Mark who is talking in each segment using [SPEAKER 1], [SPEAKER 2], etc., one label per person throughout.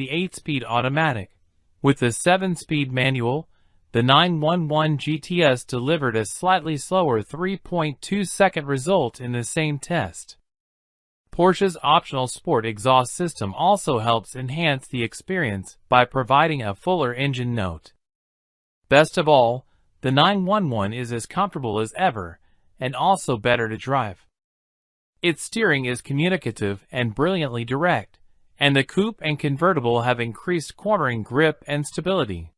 [SPEAKER 1] the 8-speed automatic. With the 7-speed manual, the 911 GTS delivered a slightly slower 3.2-second result in the same test. Porsche's optional sport exhaust system also helps enhance the experience by providing a fuller engine note. Best of all, the 911 is as comfortable as ever, and also better to drive. Its steering is communicative and brilliantly direct, and the coupe and convertible have increased cornering grip and stability.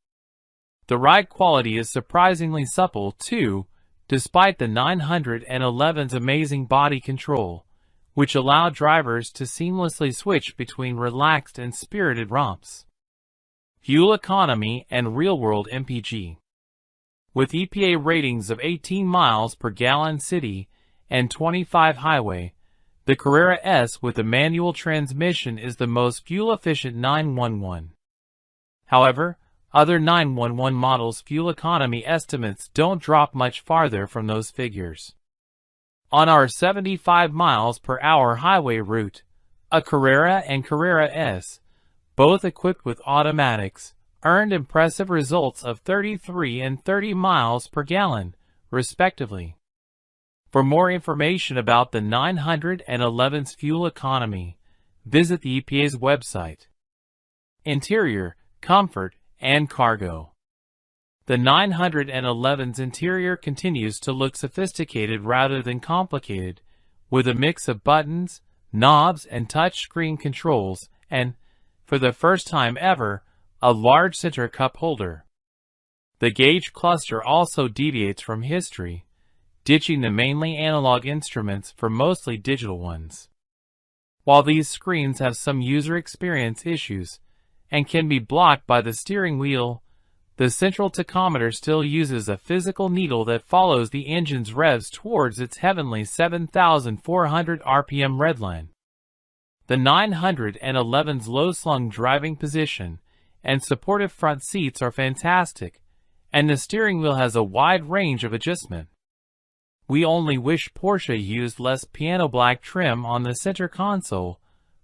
[SPEAKER 1] The ride quality is surprisingly supple too, despite the 911's amazing body control, which allow drivers to seamlessly switch between relaxed and spirited romps. Fuel economy and real-world MPG. With EPA ratings of 18 miles per gallon city and 25 highway, the Carrera S with a manual transmission is the most fuel-efficient 911. However, other 911 models' fuel economy estimates don't drop much farther from those figures. On our 75 miles per hour highway route, a Carrera and Carrera S, both equipped with automatics, earned impressive results of 33 and 30 miles per gallon, respectively. For more information about the 911's fuel economy, visit the EPA's website. Interior, comfort, and cargo. The 911's interior continues to look sophisticated rather than complicated, with a mix of buttons, knobs, and touchscreen controls, and, for the first time ever, a large center cup holder. The gauge cluster also deviates from history, ditching the mainly analog instruments for mostly digital ones. While these screens have some user experience issues and can be blocked by the steering wheel, the central tachometer still uses a physical needle that follows the engine's revs towards its heavenly 7,400 RPM redline. The 911's low-slung driving position and supportive front seats are fantastic, and the steering wheel has a wide range of adjustment. We only wish Porsche used less piano black trim on the center console,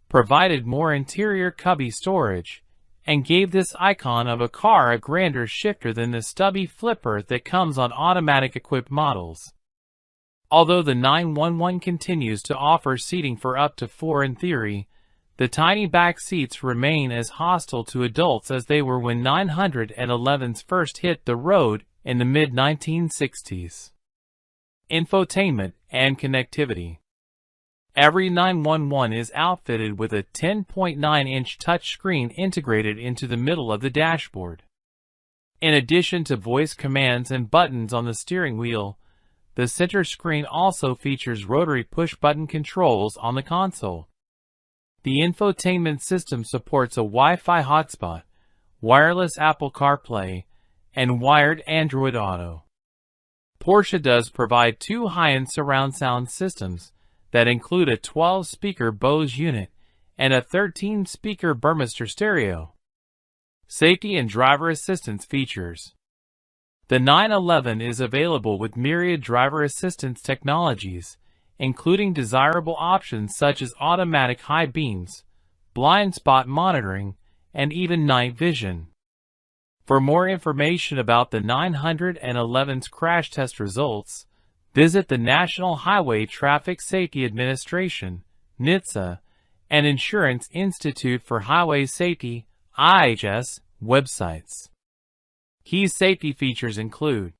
[SPEAKER 1] provided more interior cubby storage, and gave this icon of a car a grander shifter than the stubby flipper that comes on automatic-equipped models. Although the 911 continues to offer seating for up to 4 in theory, the tiny back seats remain as hostile to adults as they were when 911s first hit the road in the mid-1960s. Infotainment and connectivity. Every 911 is outfitted with a 10.9-inch touchscreen integrated into the middle of the dashboard. In addition to voice commands and buttons on the steering wheel, the center screen also features rotary push-button controls on the console. The infotainment system supports a Wi-Fi hotspot, wireless Apple CarPlay, and wired Android Auto. Porsche does provide 2 high-end surround sound systems that include a 12-speaker Bose unit and a 13-speaker Burmester stereo. Safety and driver assistance features. The 911 is available with myriad driver assistance technologies, including desirable options such as automatic high beams, blind spot monitoring, and even night vision. For more information about the 911's crash test results, visit the National Highway Traffic Safety Administration, NHTSA, and Insurance Institute for Highway Safety, IHS, websites. Key safety features include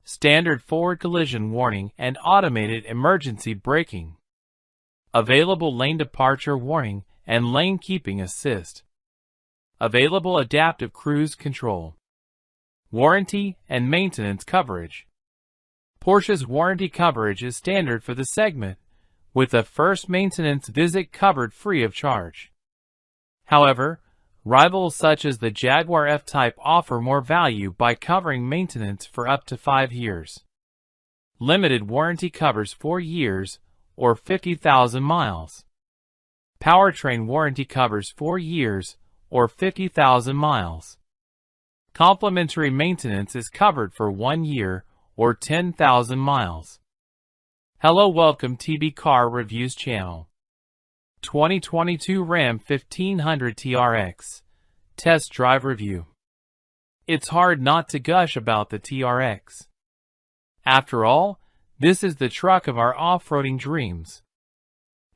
[SPEAKER 1] standard forward collision warning and automated emergency braking, available lane departure warning and lane keeping assist, available adaptive cruise control, warranty and maintenance coverage. Porsche's warranty coverage is standard for the segment, with a first maintenance visit covered free of charge. However, rivals such as the Jaguar F-Type offer more value by covering maintenance for up to 5 years. Limited warranty covers 4 years, or 50,000 miles. Powertrain warranty covers 4 years, or 50,000 miles. Complimentary maintenance is covered for 1 year, or 10,000 miles. Hello, welcome TB Car Reviews channel. 2022 Ram 1500 TRX Test Drive Review. It's hard not to gush about the TRX. After all, this is the truck of our off-roading dreams.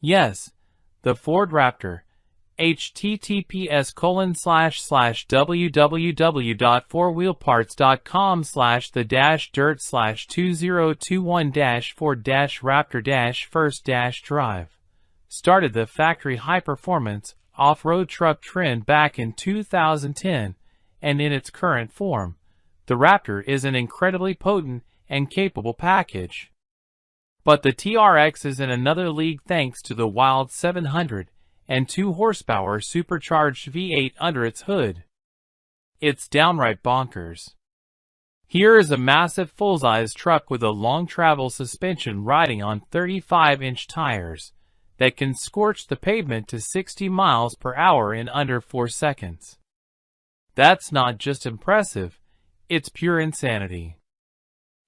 [SPEAKER 1] Yes, the Ford Raptor. https://www.4wheelparts.com/the-dirt/2021-Ford-Raptor-first-drive started the factory high-performance off-road truck trend back in 2010, and in its current form, the Raptor is an incredibly potent and capable package. But the TRX is in another league thanks to the wild 702 horsepower supercharged V8 under its hood. It's downright bonkers. Here is a massive full-size truck with a long travel suspension riding on 35-inch tires that can scorch the pavement to 60 miles per hour in under 4 seconds. That's not just impressive, it's pure insanity.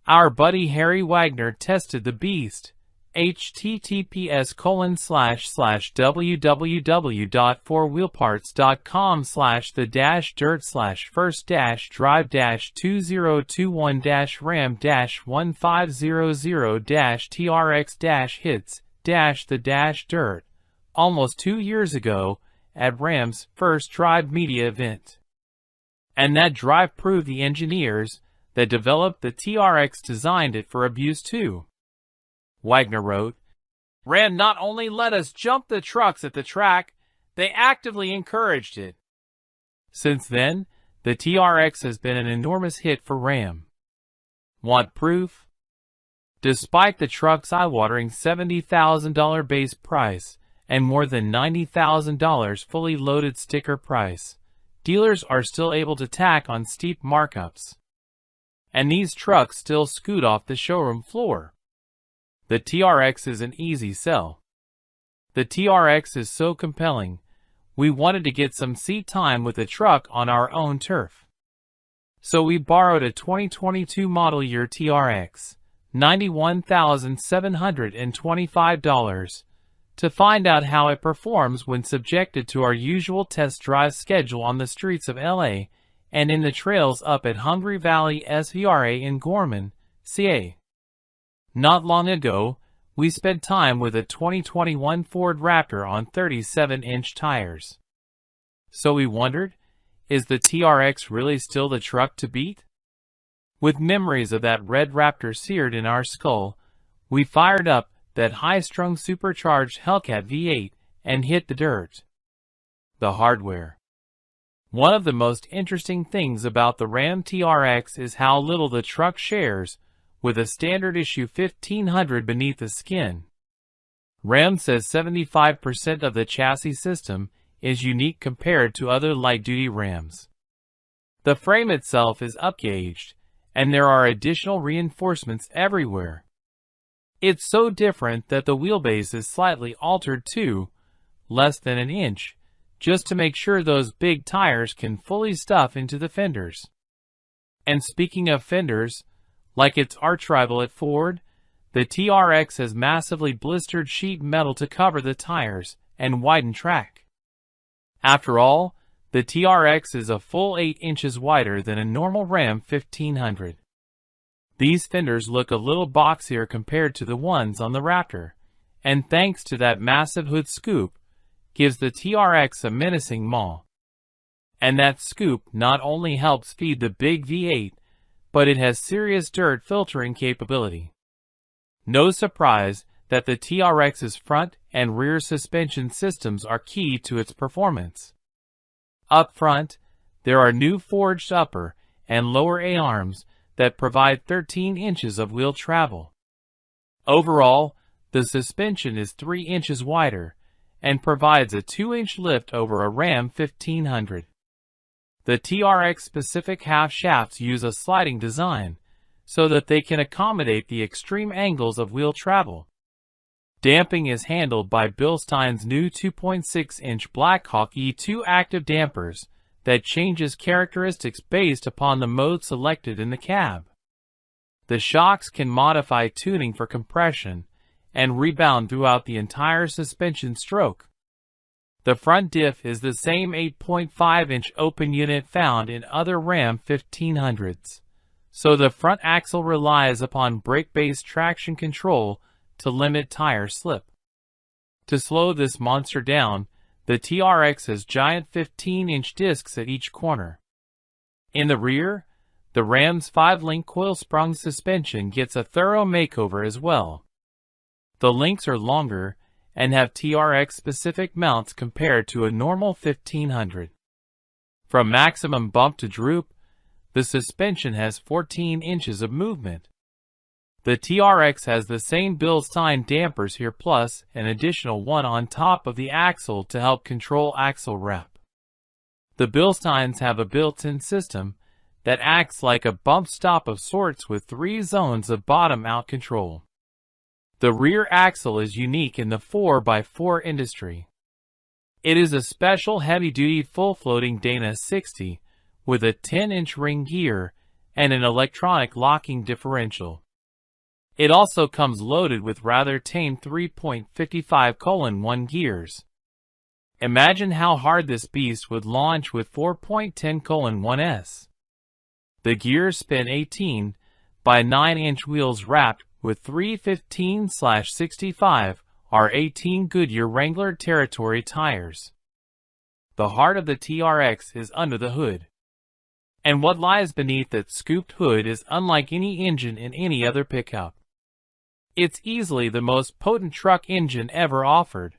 [SPEAKER 1] Our buddy Harry Wagner tested the beast. https://www.4wheelparts.com/the-dirt/ram-1500-TRX-hits-the-dirt almost 2 years ago at Ram's first Drive Media event. And that drive proved the engineers that developed the TRX designed it for abuse too. Wagner wrote, "Ram not only let us jump the trucks at the track, they actively encouraged it." Since then, the TRX has been an enormous hit for Ram. Want proof? Despite the truck's eye-watering $70,000 base price and more than $90,000 fully loaded sticker price, dealers are still able to tack on steep markups. And these trucks still scoot off the showroom floor. The TRX is an easy sell. The TRX is so compelling, we wanted to get some seat time with the truck on our own turf. So we borrowed a 2022 model year TRX, $91,725, to find out how it performs when subjected to our usual test drive schedule on the streets of LA and in the trails up at Hungry Valley SVRA in Gorman, CA. Not long ago, we spent time with a 2021 Ford Raptor on 37-inch tires. So we wondered, is the TRX really still the truck to beat? With memories of that red Raptor seared in our skull, we fired up that high-strung supercharged Hellcat V8 and hit the dirt. The hardware. One of the most interesting things about the Ram TRX is how little the truck shares with a standard issue 1500 beneath the skin. Ram says 75% of the chassis system is unique compared to other light-duty Rams. The frame itself is upgauged, and there are additional reinforcements everywhere. It's so different that the wheelbase is slightly altered too, less than an inch, just to make sure those big tires can fully stuff into the fenders. And speaking of fenders, like its archrival at Ford, the TRX has massively blistered sheet metal to cover the tires and widen track. After all, the TRX is a full 8 inches wider than a normal Ram 1500. These fenders look a little boxier compared to the ones on the Raptor, and thanks to that massive hood scoop, gives the TRX a menacing maw. And that scoop not only helps feed the big V8, but it has serious dirt filtering capability. No surprise that the TRX's front and rear suspension systems are key to its performance. Up front, there are new forged upper and lower A-arms that provide 13 inches of wheel travel. Overall, the suspension is 3 inches wider and provides a 2-inch lift over a Ram 1500. The TRX-specific half shafts use a sliding design so that they can accommodate the extreme angles of wheel travel. Damping is handled by Bilstein's new 2.6-inch Blackhawk E2 active dampers that changes characteristics based upon the mode selected in the cab. The shocks can modify tuning for compression and rebound throughout the entire suspension stroke. The front diff is the same 8.5-inch open unit found in other Ram 1500s, so the front axle relies upon brake-based traction control to limit tire slip. To slow this monster down, the TRX has giant 15-inch discs at each corner. In the rear, the Ram's 5-link coil-sprung suspension gets a thorough makeover as well. The links are longer and have TRX-specific mounts compared to a normal 1500. From maximum bump to droop, the suspension has 14 inches of movement. The TRX has the same Bilstein dampers here plus an additional one on top of the axle to help control axle rep. The Bilsteins have a built-in system that acts like a bump stop of sorts with 3 zones of bottom-out control. The rear axle is unique in the 4x4 industry. It is a special heavy-duty full-floating Dana 60 with a 10-inch ring gear and an electronic locking differential. It also comes loaded with rather tame 3.55:1 gears. Imagine how hard this beast would launch with 4.10:1s. The gears spin 18 by 9-inch wheels wrapped with 315/65 R18 Goodyear Wrangler Territory tires. The heart of the TRX is under the hood. And what lies beneath that scooped hood is unlike any engine in any other pickup. It's easily the most potent truck engine ever offered.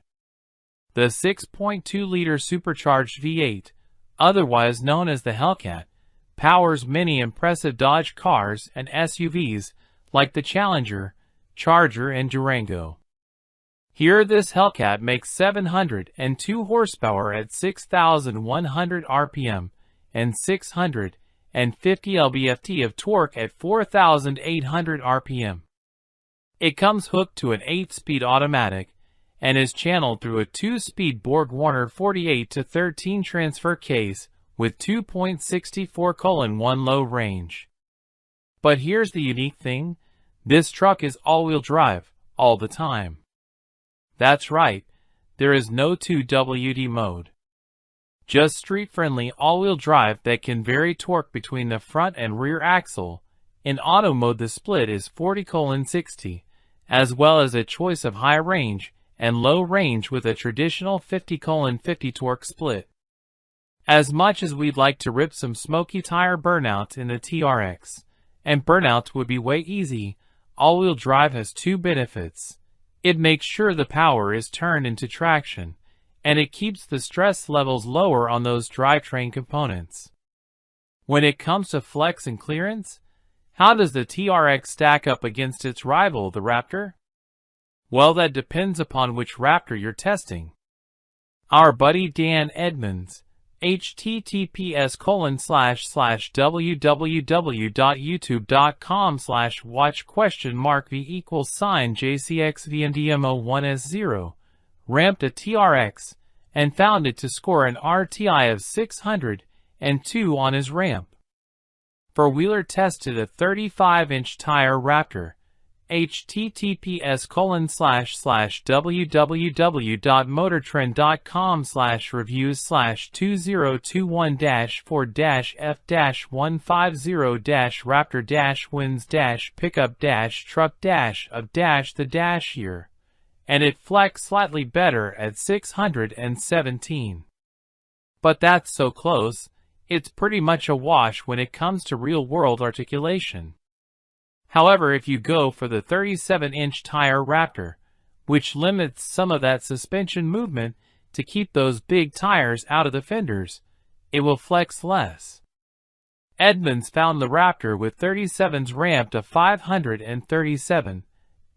[SPEAKER 1] The 6.2-liter supercharged V8, otherwise known as the Hellcat, powers many impressive Dodge cars and SUVs like the Challenger, Charger, and Durango. Here this Hellcat makes 702 horsepower at 6,100 RPM and 650 lb-ft of torque at 4,800 RPM. It comes hooked to an 8-speed automatic and is channeled through a 2-speed BorgWarner 48-13 transfer case with 2.64:1 low range. But here's the unique thing, this truck is all-wheel drive, all the time. That's right, there is no 2WD mode. Just street-friendly all-wheel drive that can vary torque between the front and rear axle. In auto mode the split is 40:60, as well as a choice of high range and low range with a traditional 50:50 torque split. As much as we'd like to rip some smoky tire burnouts in the TRX, and burnouts would be way easy, all-wheel drive has 2 benefits. It makes sure the power is turned into traction, and it keeps the stress levels lower on those drivetrain components. When it comes to flex and clearance, how does the TRX stack up against its rival, the Raptor? Well, that depends upon which Raptor you're testing. Our buddy Dan Edmonds, https://www.youtube.com/watch?v=JCXVMDMO1S0, ramped a TRX and found it to score an RTI of 602 on his ramp. For Wheeler tested a 35-inch tire Raptor, https://www.motortrend.com/reviews/2021-4-f-150-truck-of-the-year, and it flexed slightly better at 617. But that's so close, it's pretty much a wash when it comes to real-world articulation. However, if you go for the 37-inch tire Raptor, which limits some of that suspension movement to keep those big tires out of the fenders, it will flex less. Edmonds found the Raptor with 37s ramped to 537,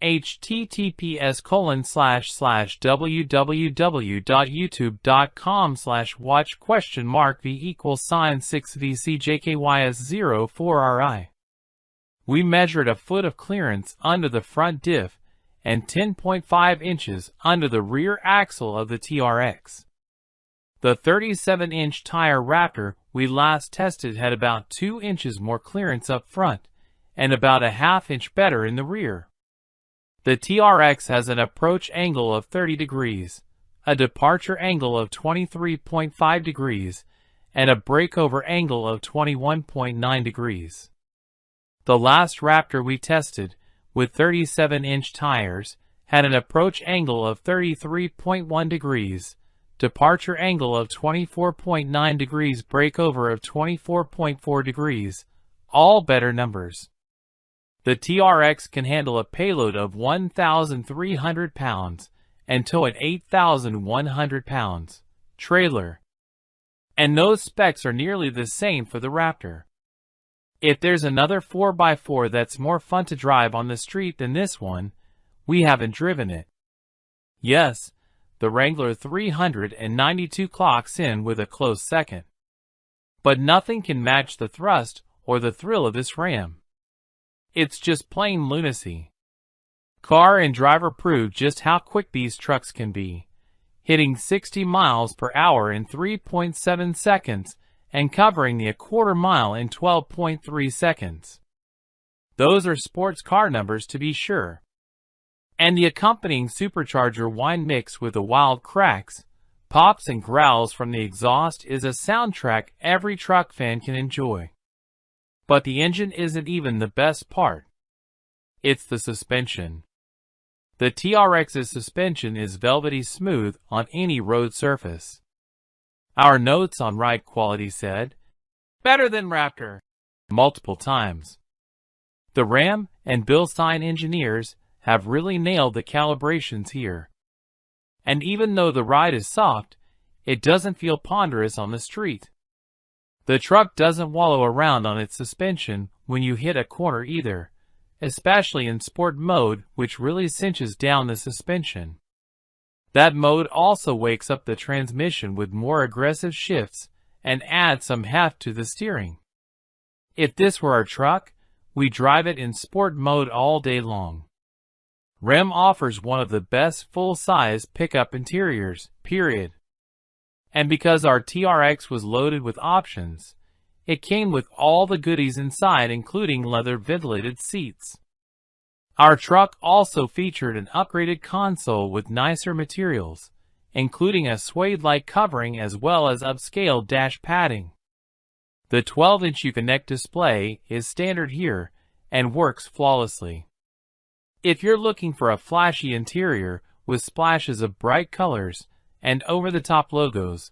[SPEAKER 1] https://www.youtube.com/watch?v=6VCJKYS04RI. We measured a foot of clearance under the front diff and 10.5 inches under the rear axle of the TRX. The 37-inch tire Raptor we last tested had about 2 inches more clearance up front and about a ½ inch better in the rear. The TRX has an approach angle of 30 degrees, a departure angle of 23.5 degrees, and a breakover angle of 21.9 degrees. The last Raptor we tested, with 37-inch tires, had an approach angle of 33.1 degrees, departure angle of 24.9 degrees, breakover of 24.4 degrees, all better numbers. The TRX can handle a payload of 1,300 pounds and tow an 8,100 pounds trailer. And those specs are nearly the same for the Raptor. If there's another 4x4 that's more fun to drive on the street than this one, we haven't driven it. Yes, the Wrangler 392 clocks in with a close second. But nothing can match the thrust or the thrill of this Ram. It's just plain lunacy. Car and driver prove just how quick these trucks can be, hitting 60 miles per hour in 3.7 seconds and covering the a-quarter mile in 12.3 seconds. Those are sports car numbers to be sure. And the accompanying supercharger whine mix with the wild cracks, pops and growls from the exhaust is a soundtrack every truck fan can enjoy. But the engine isn't even the best part. It's the suspension. The TRX's suspension is velvety smooth on any road surface. Our notes on ride quality said, "Better than Raptor," multiple times. The Ram and Bilstein engineers have really nailed the calibrations here. And even though the ride is soft, it doesn't feel ponderous on the street. The truck doesn't wallow around on its suspension when you hit a corner either, especially in sport mode, which really cinches down the suspension. That mode also wakes up the transmission with more aggressive shifts and adds some heft to the steering. If this were our truck, we'd drive it in sport mode all day long. Ram offers one of the best full-size pickup interiors, period. And because our TRX was loaded with options, it came with all the goodies inside, including leather ventilated seats. Our truck also featured an upgraded console with nicer materials, including a suede-like covering as well as upscale dash padding. The 12-inch Uconnect display is standard here and works flawlessly. If you're looking for a flashy interior with splashes of bright colors and over-the-top logos,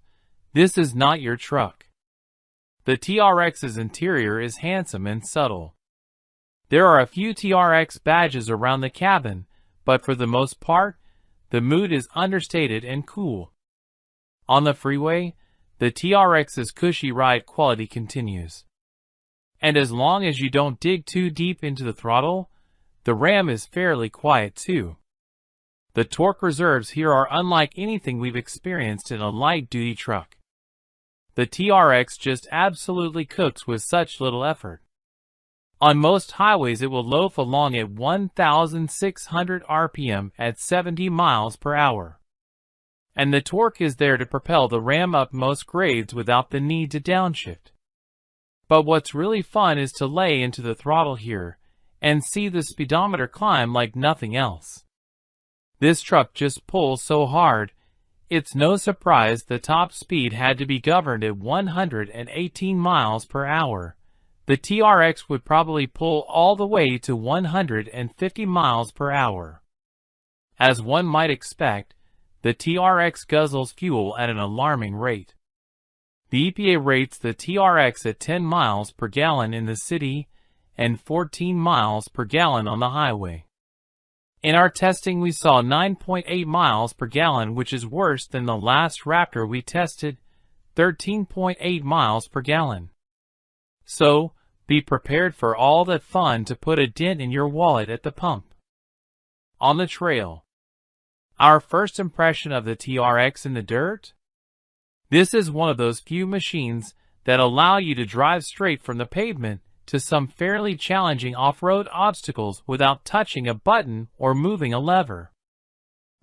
[SPEAKER 1] this is not your truck. The TRX's interior is handsome and subtle. There are a few TRX badges around the cabin, but for the most part, the mood is understated and cool. On the freeway, the TRX's cushy ride quality continues. And as long as you don't dig too deep into the throttle, the Ram is fairly quiet too. The torque reserves here are unlike anything we've experienced in a light-duty truck. The TRX just absolutely cooks with such little effort. On most highways it will loaf along at 1,600 RPM at 70 miles per hour. And the torque is there to propel the Ram up most grades without the need to downshift. But what's really fun is to lay into the throttle here and see the speedometer climb like nothing else. This truck just pulls so hard, it's no surprise the top speed had to be governed at 118 miles per hour. The TRX would probably pull all the way to 150 miles per hour. As one might expect, the TRX guzzles fuel at an alarming rate. The EPA rates the TRX at 10 miles per gallon in the city and 14 miles per gallon on the highway. In our testing we saw 9.8 miles per gallon, which is worse than the last Raptor we tested, 13.8 miles per gallon. So, be prepared for all that fun to put a dent in your wallet at the pump. On the trail. Our first impression of the TRX in the dirt? This is one of those few machines that allow you to drive straight from the pavement to some fairly challenging off-road obstacles without touching a button or moving a lever.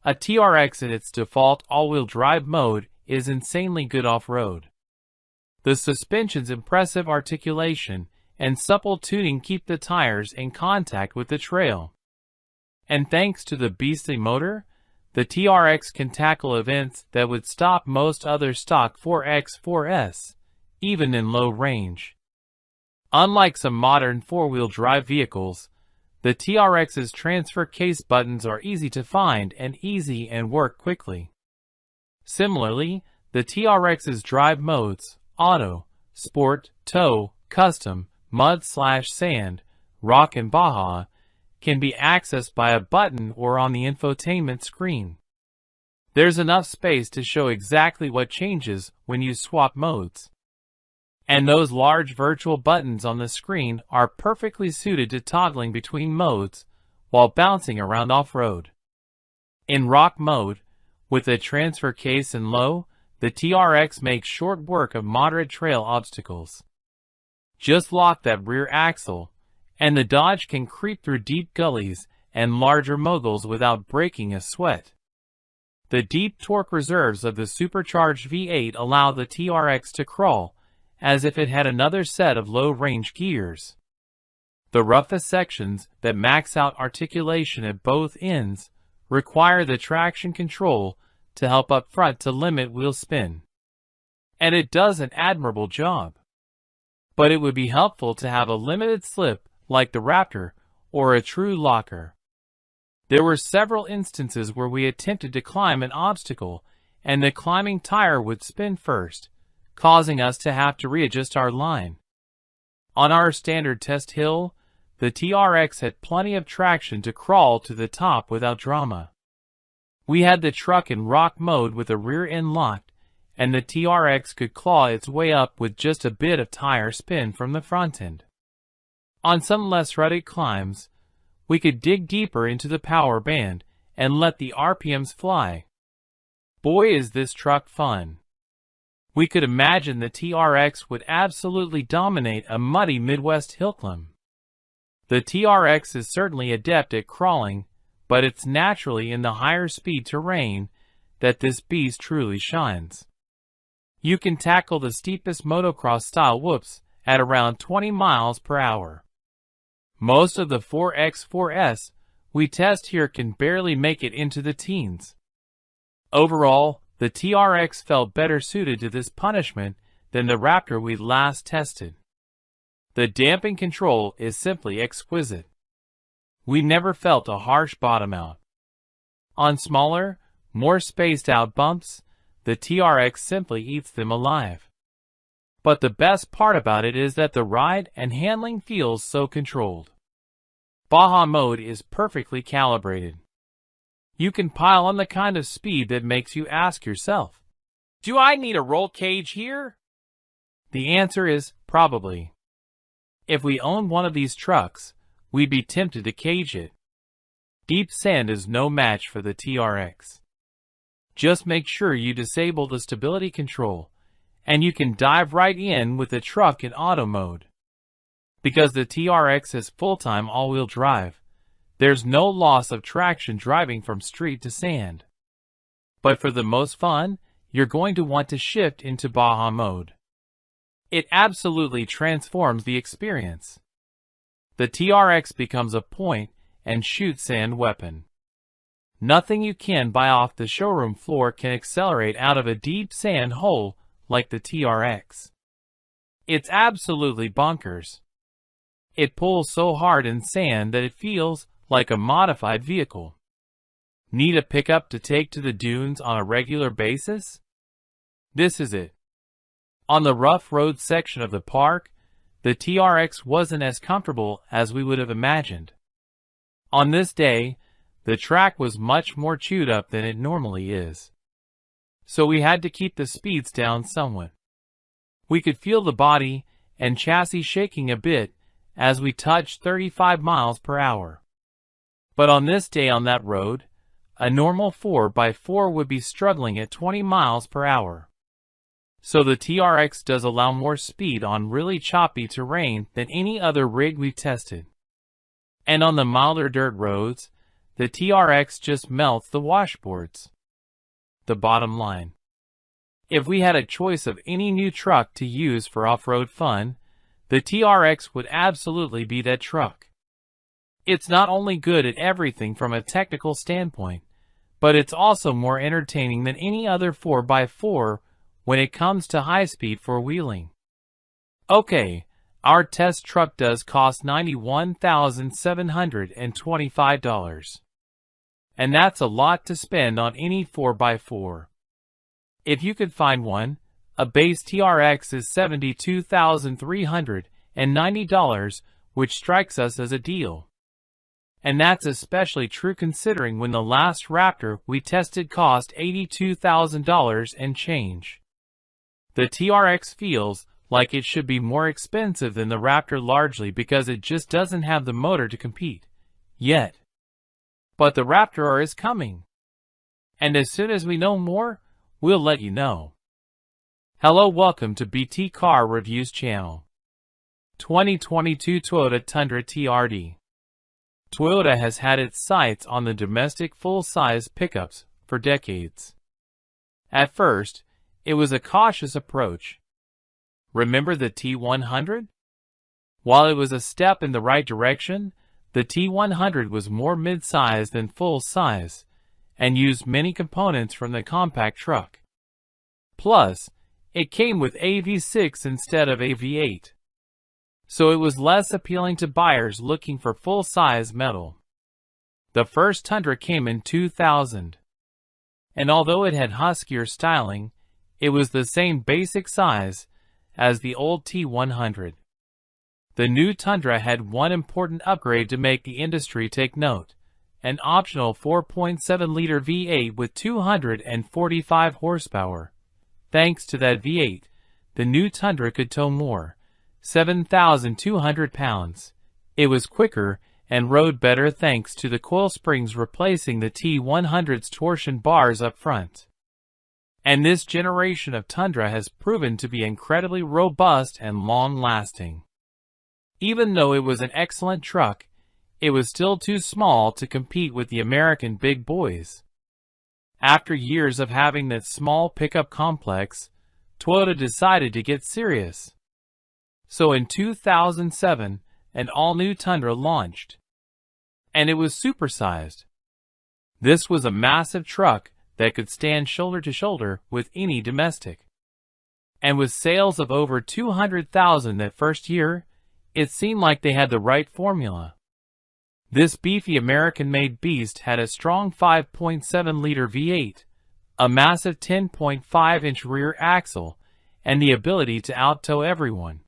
[SPEAKER 1] A TRX in its default all-wheel drive mode is insanely good off-road. The suspension's impressive articulation and supple tuning keep the tires in contact with the trail. And thanks to the beastly motor, the TRX can tackle events that would stop most other stock 4x4s, even in low range. Unlike some modern four-wheel drive vehicles, the TRX's transfer case buttons are easy to find and work quickly. Similarly, the TRX's drive modes, Auto, Sport, Tow, Custom, Mud/Sand, Rock and Baja, can be accessed by a button or on the infotainment screen. There's enough space to show exactly what changes when you swap modes. And those large virtual buttons on the screen are perfectly suited to toggling between modes while bouncing around off-road. In Rock mode, with a transfer case in low, the TRX makes short work of moderate trail obstacles. Just lock that rear axle, and the Dodge can creep through deep gullies and larger moguls without breaking a sweat. The deep torque reserves of the supercharged V8 allow the TRX to crawl as if it had another set of low-range gears. The roughest sections that max out articulation at both ends require the traction control to help up front to limit wheel spin. And it does an admirable job. But it would be helpful to have a limited slip like the Raptor or a true locker. There were several instances where we attempted to climb an obstacle and the climbing tire would spin first, causing us to have to readjust our line. On our standard test hill, the TRX had plenty of traction to crawl to the top without drama. We had the truck in Rock mode with the rear end locked, and the TRX could claw its way up with just a bit of tire spin from the front end. On some less rugged climbs, we could dig deeper into the power band and let the RPMs fly. Boy, is this truck fun. We could imagine the TRX would absolutely dominate a muddy Midwest hill climb. The TRX is certainly adept at crawling, but it's naturally in the higher speed terrain that this beast truly shines. You can tackle the steepest motocross-style whoops at around 20 miles per hour. Most of the 4x4s we test here can barely make it into the teens. Overall, the TRX felt better suited to this punishment than the Raptor we last tested. The damping control is simply exquisite. We never felt a harsh bottom out. On smaller, more spaced out bumps, the TRX simply eats them alive. But the best part about it is that the ride and handling feels so controlled. Baja mode is perfectly calibrated. You can pile on the kind of speed that makes you ask yourself, do I need a roll cage here? The answer is probably. If we owned one of these trucks, we'd be tempted to cage it. Deep sand is no match for the TRX. Just make sure you disable the stability control, and you can dive right in with the truck in auto mode. Because the TRX has full-time all-wheel drive, there's no loss of traction driving from street to sand. But for the most fun, you're going to want to shift into Baja mode. It absolutely transforms the experience. The TRX becomes a point-and-shoot sand weapon. Nothing you can buy off the showroom floor can accelerate out of a deep sand hole like the TRX. It's absolutely bonkers. It pulls so hard in sand that it feels like a modified vehicle. Need a pickup to take to the dunes on a regular basis? This is it. On the rough road section of the park, the TRX wasn't as comfortable as we would have imagined. On this day, the track was much more chewed up than it normally is. So we had to keep the speeds down somewhat. We could feel the body and chassis shaking a bit as we touched 35 miles per hour. But on this day on that road, a normal 4x4 would be struggling at 20 miles per hour. So the TRX does allow more speed on really choppy terrain than any other rig we've tested. And on the milder dirt roads, the TRX just melts the washboards. The bottom line. If we had a choice of any new truck to use for off-road fun, the TRX would absolutely be that truck. It's not only good at everything from a technical standpoint, but it's also more entertaining than any other 4x4 when it comes to high-speed four-wheeling. Okay, our test truck does cost $91,725. And that's a lot to spend on any 4x4. If you could find one, a base TRX is $72,390, which strikes us as a deal. And that's especially true considering when the last Raptor we tested cost $82,000 and change. The TRX feels like it should be more expensive than the Raptor largely because it just doesn't have the motor to compete. Yet. But the Raptor R is coming. And as soon as we know more, we'll let you know. Hello, welcome to BT Car Reviews channel. 2022 Toyota Tundra TRD. Toyota has had its sights on the domestic full-size pickups for decades. At first, it was a cautious approach. Remember the T100? While it was a step in the right direction, the T100 was more mid-size than full-size, and used many components from the compact truck. Plus, it came with a V6 instead of a V8. So it was less appealing to buyers looking for full-size metal. The first Tundra came in 2000. And although it had huskier styling, it was the same basic size as the old T100. The new Tundra had one important upgrade to make the industry take note: an optional 4.7-liter V8 with 245 horsepower. Thanks to that V8, the new Tundra could tow more, 7,200 pounds. It was quicker and rode better thanks to the coil springs replacing the T100's torsion bars up front. And this generation of Tundra has proven to be incredibly robust and long-lasting. Even though it was an excellent truck, it was still too small to compete with the American big boys. After years of having that small pickup complex, Toyota decided to get serious. So in 2007, an all-new Tundra launched. And it was supersized. This was a massive truck that could stand shoulder to shoulder with any domestic. And with sales of over 200,000 that first year, it seemed like they had the right formula. This beefy American-made beast had a strong 5.7-liter V8, a massive 10.5-inch rear axle, and the ability to out-tow everyone.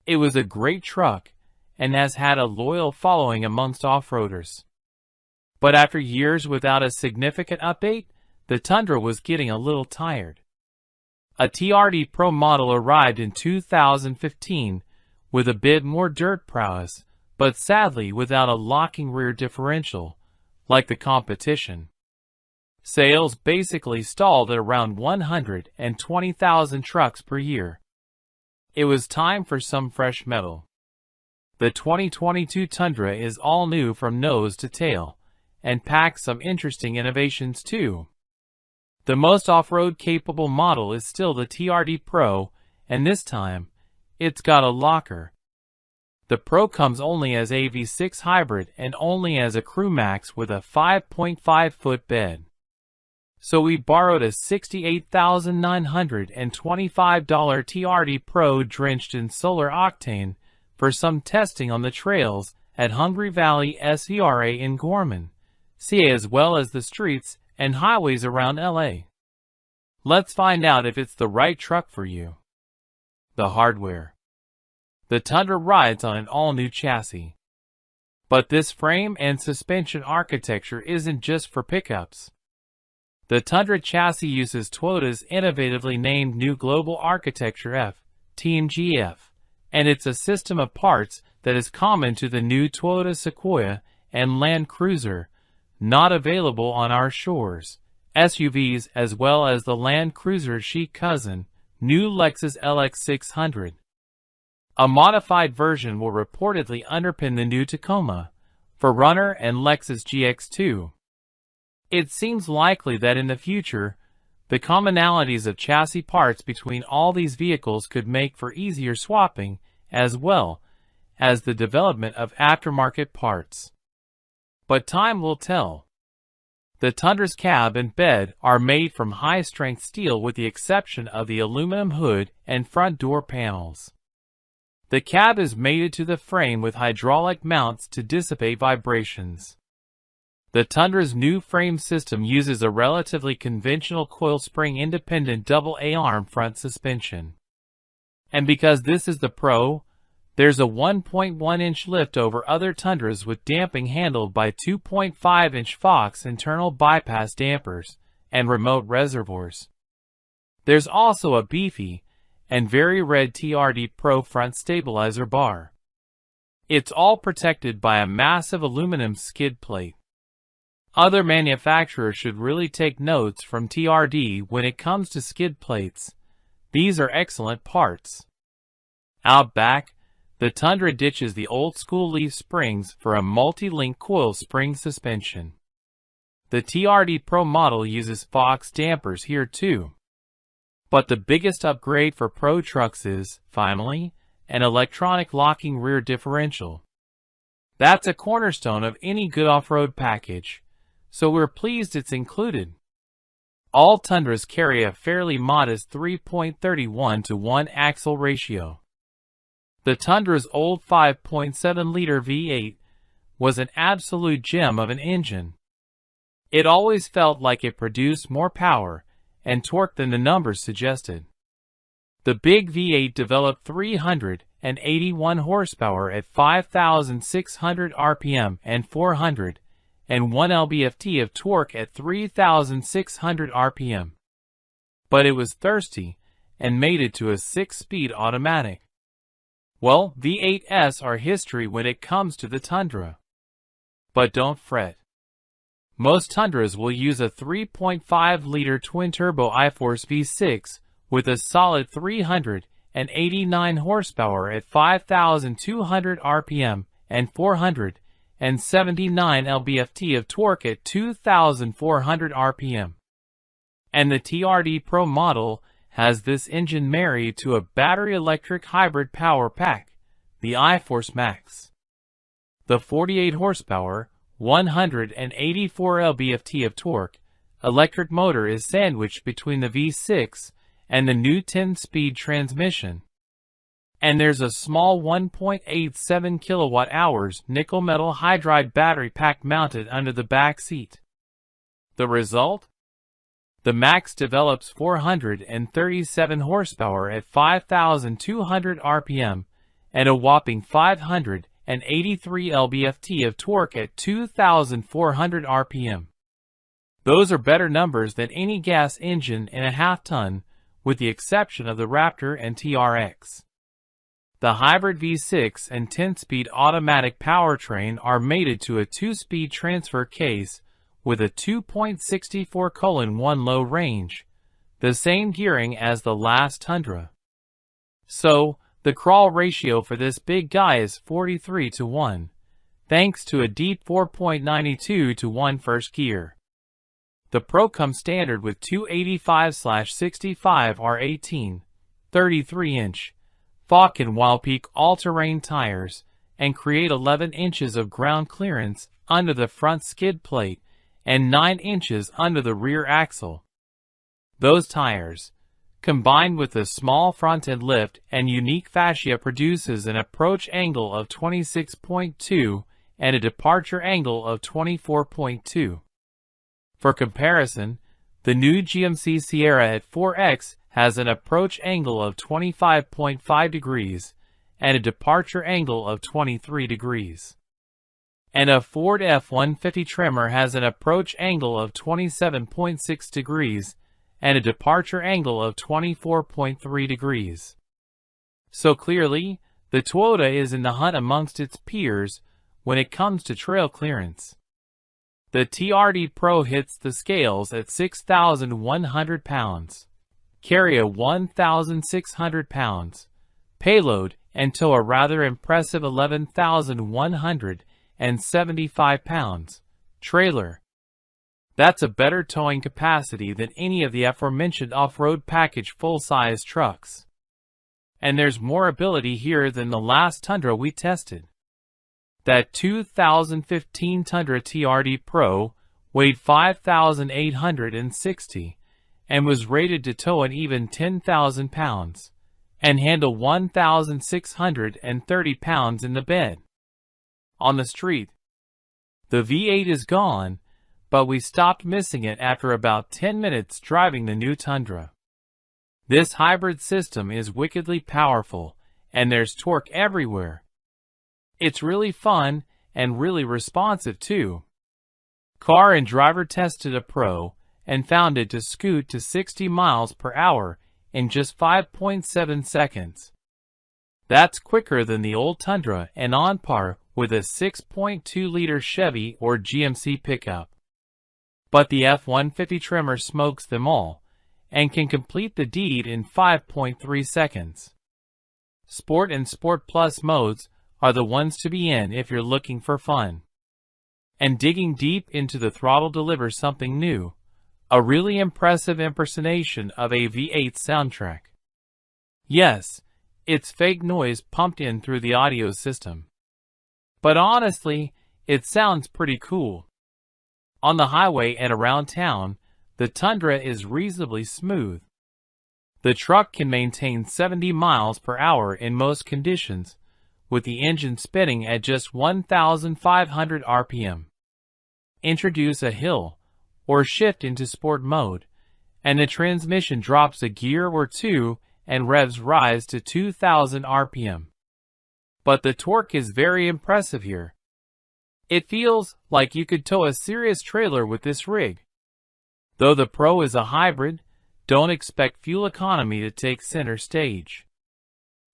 [SPEAKER 1] It was a great truck, and has had a loyal following amongst off-roaders. But after years without a significant update, the Tundra was getting a little tired. A TRD Pro model arrived in 2015 with a bit more dirt prowess, but sadly without a locking rear differential, like the competition. Sales basically stalled at around 120,000 trucks per year. It was time for some fresh metal. The 2022 Tundra is all new from nose to tail, and packs some interesting innovations too. The most off-road capable model is still the TRD Pro, and this time, it's got a locker. The Pro comes only as a V6 hybrid and only as a Crew Max with a 5.5-foot bed. So we borrowed a $68,925 TRD Pro drenched in solar octane for some testing on the trails at Hungry Valley SERA in Gorman, CA, as well as the streets and highways around LA. Let's find out if it's the right truck for you. The hardware. The Tundra rides on an all-new chassis. But this frame and suspension architecture isn't just for pickups. The Tundra chassis uses Toyota's innovatively named New Global Architecture F, TNGF, and it's a system of parts that is common to the new Toyota Sequoia and Land Cruiser, not available on our shores, SUVs, as well as the Land Cruiser's chic cousin, new Lexus LX600. A modified version will reportedly underpin the new Tacoma, 4Runner, and Lexus GX2. It seems likely that in the future, the commonalities of chassis parts between all these vehicles could make for easier swapping, as well as the development of aftermarket parts. But time will tell. The Tundra's cab and bed are made from high-strength steel with the exception of the aluminum hood and front door panels. The cab is mated to the frame with hydraulic mounts to dissipate vibrations. The Tundra's new frame system uses a relatively conventional coil spring independent double A-arm front suspension. And because this is the Pro, there's a 1.1-inch lift over other Tundras with damping handled by 2.5-inch Fox internal bypass dampers and remote reservoirs. There's also a beefy and very red TRD Pro front stabilizer bar. It's all protected by a massive aluminum skid plate. Other manufacturers should really take notes from TRD when it comes to skid plates. These are excellent parts. Out back, the Tundra ditches the old-school leaf springs for a multi-link coil spring suspension. The TRD Pro model uses Fox dampers here too. But the biggest upgrade for Pro trucks is, finally, an electronic locking rear differential. That's a cornerstone of any good off-road package, so we're pleased it's included. All Tundras carry a fairly modest 3.31 to 1 axle ratio. The Tundra's old 5.7-liter V8 was an absolute gem of an engine. It always felt like it produced more power and torque than the numbers suggested. The big V8 developed 381 horsepower at 5,600 RPM and 401 lb-ft of torque at 3,600 RPM. But it was thirsty and made it to a 6-speed automatic. Well, V8s are history when it comes to the Tundra. But don't fret. Most Tundras will use a 3.5-liter twin-turbo iForce V6 with a solid 389 horsepower at 5,200 RPM and 479 lb-ft of torque at 2,400 RPM. And the TRD Pro model has this engine married to a battery-electric hybrid power pack, the iForce Max. The 48 horsepower, 184 lb-ft of torque electric motor is sandwiched between the V6 and the new 10-speed transmission. And there's a small 1.87 kilowatt-hours nickel-metal hydride battery pack mounted under the back seat. The result? The Max develops 437 horsepower at 5,200 RPM and a whopping 583 lb-ft of torque at 2,400 RPM. Those are better numbers than any gas engine in a half-ton, with the exception of the Raptor and TRX. The hybrid V6 and 10-speed automatic powertrain are mated to a 2-speed transfer case with a 2.64:1 low range, the same gearing as the last Tundra. So, the crawl ratio for this big guy is 43 to 1, thanks to a deep 4.92 to 1 first gear. The Pro comes standard with 285/65 R18, 33-inch, Falken Wildpeak all-terrain tires and create 11 inches of ground clearance under the front skid plate and 9 inches under the rear axle. Those tires, combined with a small front-end lift and unique fascia, produces an approach angle of 26.2 and a departure angle of 24.2. For comparison, the new GMC Sierra at 4X has an approach angle of 25.5 degrees and a departure angle of 23 degrees. And a Ford F-150 Tremor has an approach angle of 27.6 degrees and a departure angle of 24.3 degrees. So clearly, the Toyota is in the hunt amongst its peers when it comes to trail clearance. The TRD Pro hits the scales at 6,100 pounds, carry a 1,600 pounds payload, and tow a rather impressive 11,175 pounds trailer. That's a better towing capacity than any of the aforementioned off-road package full-size trucks. And there's more ability here than the last Tundra we tested. That 2015 Tundra TRD Pro weighed 5,860, and was rated to tow an even 10,000 pounds, and handle 1,630 pounds in the bed. On the street, the V8 is gone, but we stopped missing it after about 10 minutes driving the new Tundra. This hybrid system is wickedly powerful, and there's torque everywhere. It's really fun and really responsive too. Car and Driver tested a Pro and found it to scoot to 60 miles per hour in just 5.7 seconds. That's quicker than the old Tundra and on par with a 6.2-liter Chevy or GMC pickup. But the F-150 Tremor smokes them all and can complete the deed in 5.3 seconds. Sport and Sport Plus modes are the ones to be in if you're looking for fun. And digging deep into the throttle delivers something new, a really impressive impersonation of a V8 soundtrack. Yes, it's fake noise pumped in through the audio system. But honestly, it sounds pretty cool. On the highway and around town, the Tundra is reasonably smooth. The truck can maintain 70 miles per hour in most conditions, with the engine spinning at just 1,500 RPM. Introduce a hill, or shift into sport mode, and the transmission drops a gear or two and revs rise to 2,000 RPM. But the torque is very impressive here. It feels like you could tow a serious trailer with this rig. Though the Pro is a hybrid, don't expect fuel economy to take center stage.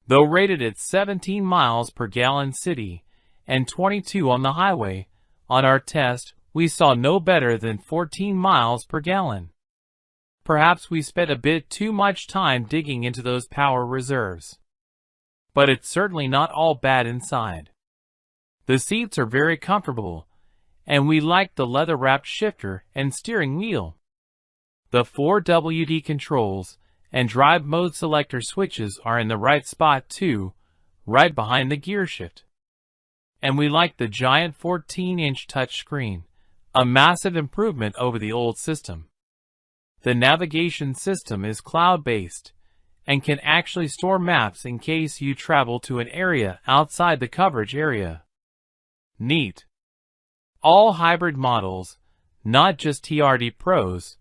[SPEAKER 1] Though rated at 17 miles per gallon city and 22 on the highway, on our test we saw no better than 14 miles per gallon. Perhaps we spent a bit too much time digging into those power reserves. But it's certainly not all bad inside. The seats are very comfortable, and we like the leather-wrapped shifter and steering wheel. The 4 WD controls and drive mode selector switches are in the right spot too, right behind the gear shift. And we like the giant 14-inch touchscreen, a massive improvement over the old system. The navigation system is cloud-based and can actually store maps in case you travel to an area outside the coverage area. Neat. All hybrid models, not just TRD Pros,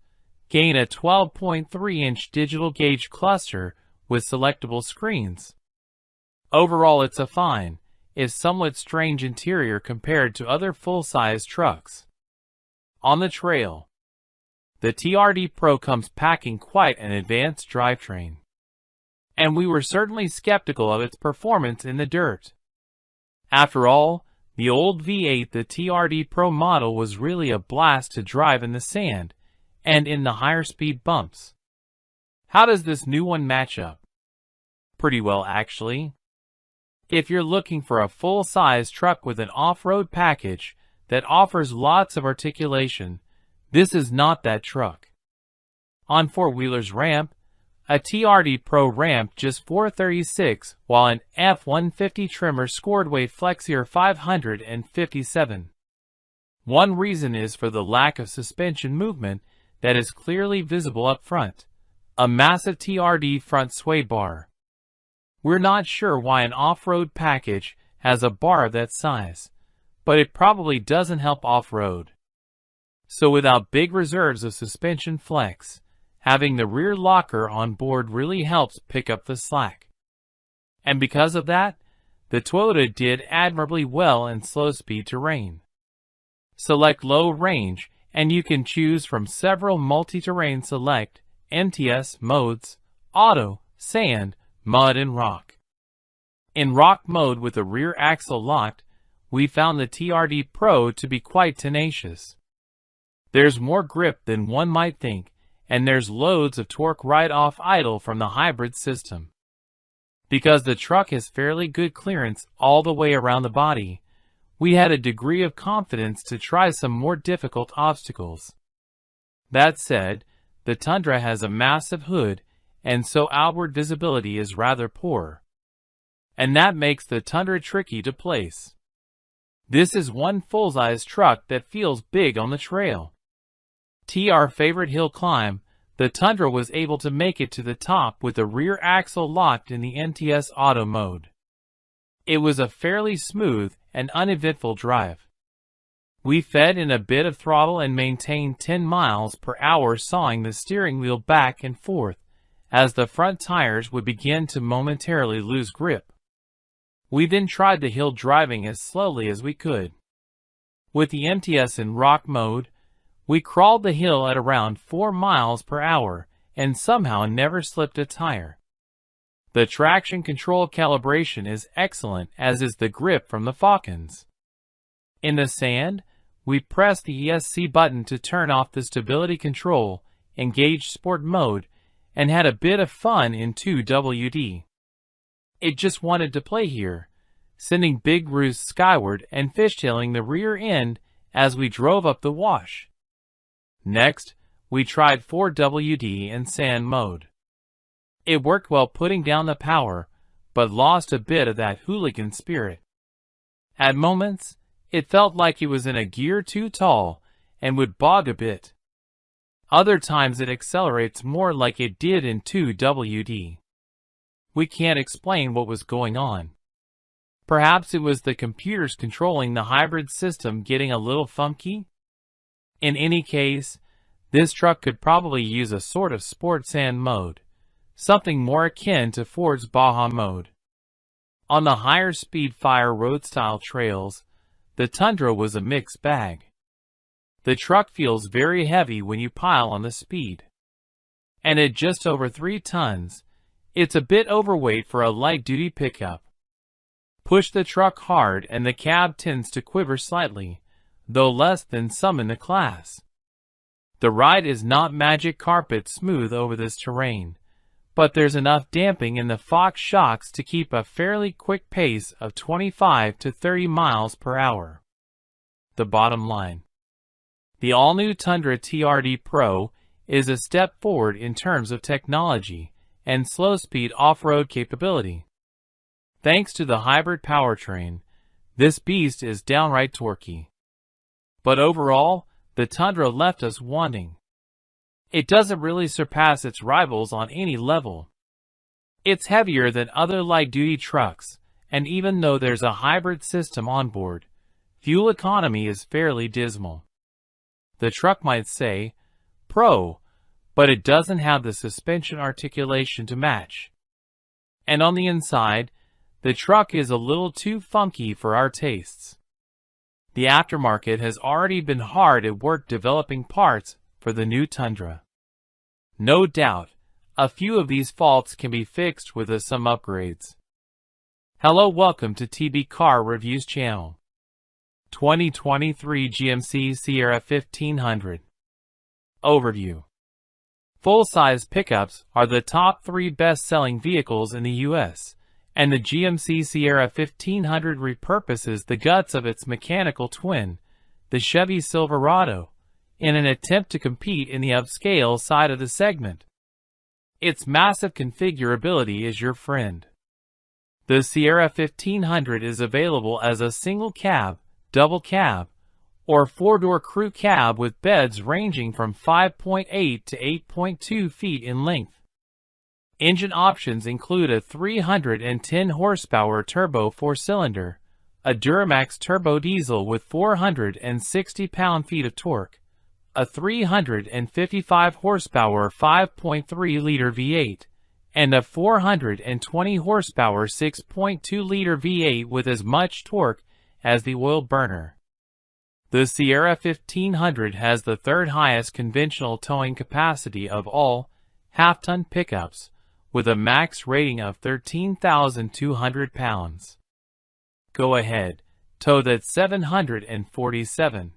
[SPEAKER 1] gain a 12.3-inch digital gauge cluster with selectable screens. Overall, it's a fine, if somewhat strange interior compared to other full-size trucks. On the trail, the TRD Pro comes packing quite an advanced drivetrain. And we were certainly skeptical of its performance in the dirt. After all, the old V8, the TRD Pro model, was really a blast to drive in the sand and in the higher speed bumps. How does this new one match up? Pretty well, actually. If you're looking for a full-size truck with an off-road package that offers lots of articulation, this is not that truck. On four-wheelers ramp, a TRD Pro ramped just 436, while an F-150 Tremor scored weight Flexier 557. One reason is for the lack of suspension movement that is clearly visible up front, a massive TRD front sway bar. We're not sure why an off-road package has a bar that size, but it probably doesn't help off-road. So without big reserves of suspension flex, having the rear locker on board really helps pick up the slack. And because of that, the Toyota did admirably well in slow-speed terrain. Select low range, and you can choose from several multi-terrain select MTS modes: auto, sand, mud, and rock. In rock mode with the rear axle locked, we found the TRD Pro to be quite tenacious. There's more grip than one might think, and there's loads of torque right off idle from the hybrid system. Because the truck has fairly good clearance all the way around the body, we had a degree of confidence to try some more difficult obstacles. That said, the Tundra has a massive hood, and so outward visibility is rather poor. And that makes the Tundra tricky to place. This is one full-size truck that feels big on the trail. Our favorite hill climb, the Tundra was able to make it to the top with the rear axle locked in the NTS Auto mode. It was a fairly smooth and uneventful drive. We fed in a bit of throttle and maintained 10 miles per hour, sawing the steering wheel back and forth as the front tires would begin to momentarily lose grip. We then tried the hill driving as slowly as we could. With the NTS in rock mode, we crawled the hill at around 4 miles per hour and somehow never slipped a tire. The traction control calibration is excellent, as is the grip from the Falcons. In the sand, we pressed the ESC button to turn off the stability control, engaged sport mode, and had a bit of fun in 2WD. It just wanted to play here, sending big roosts skyward and fishtailing the rear end as we drove up the wash. Next, we tried 4WD and sand mode. It worked well putting down the power, but lost a bit of that hooligan spirit. At moments, it felt like it was in a gear too tall and would bog a bit. Other times it accelerates more like it did in 2WD. We can't explain what was going on. Perhaps it was the computers controlling the hybrid system getting a little funky? In any case, this truck could probably use a sort of sport sand mode, something more akin to Ford's Baja mode. On the higher speed fire road-style trails, the Tundra was a mixed bag. The truck feels very heavy when you pile on the speed. And at just over 3 tons, it's a bit overweight for a light-duty pickup. Push the truck hard and the cab tends to quiver slightly, though less than some in the class. The ride is not magic carpet smooth over this terrain, but there's enough damping in the Fox shocks to keep a fairly quick pace of 25 to 30 miles per hour. The bottom line. The all-new Tundra TRD Pro is a step forward in terms of technology and slow-speed off-road capability. Thanks to the hybrid powertrain, this beast is downright torquey. But overall, the Tundra left us wanting. It doesn't really surpass its rivals on any level. It's heavier than other light-duty trucks, and even though there's a hybrid system on board, fuel economy is fairly dismal. The truck might say, Pro, but it doesn't have the suspension articulation to match. And on the inside, the truck is a little too funky for our tastes. The aftermarket has already been hard at work developing parts for the new Tundra. No doubt, a few of these faults can be fixed with some upgrades. Hello, welcome to TB Car Reviews channel. 2023 GMC Sierra 1500 Overview. Full-size pickups are the top 3 best-selling vehicles in the U.S., and the GMC Sierra 1500 repurposes the guts of its mechanical twin, the Chevy Silverado, in an attempt to compete in the upscale side of the segment. Its massive configurability is your friend. The Sierra 1500 is available as a single cab, double cab, or 4-door crew cab with beds ranging from 5.8 to 8.2 feet in length. Engine options include a 310 horsepower turbo 4-cylinder, a Duramax turbo diesel with 460 pound-feet of torque, a 355 horsepower 5.3-liter V8, and a 420 horsepower 6.2-liter V8 with as much torque as the oil burner. The Sierra 1500 has the 3rd highest conventional towing capacity of all half-ton pickups, with a max rating of 13,200 pounds. Go ahead, tow that 747.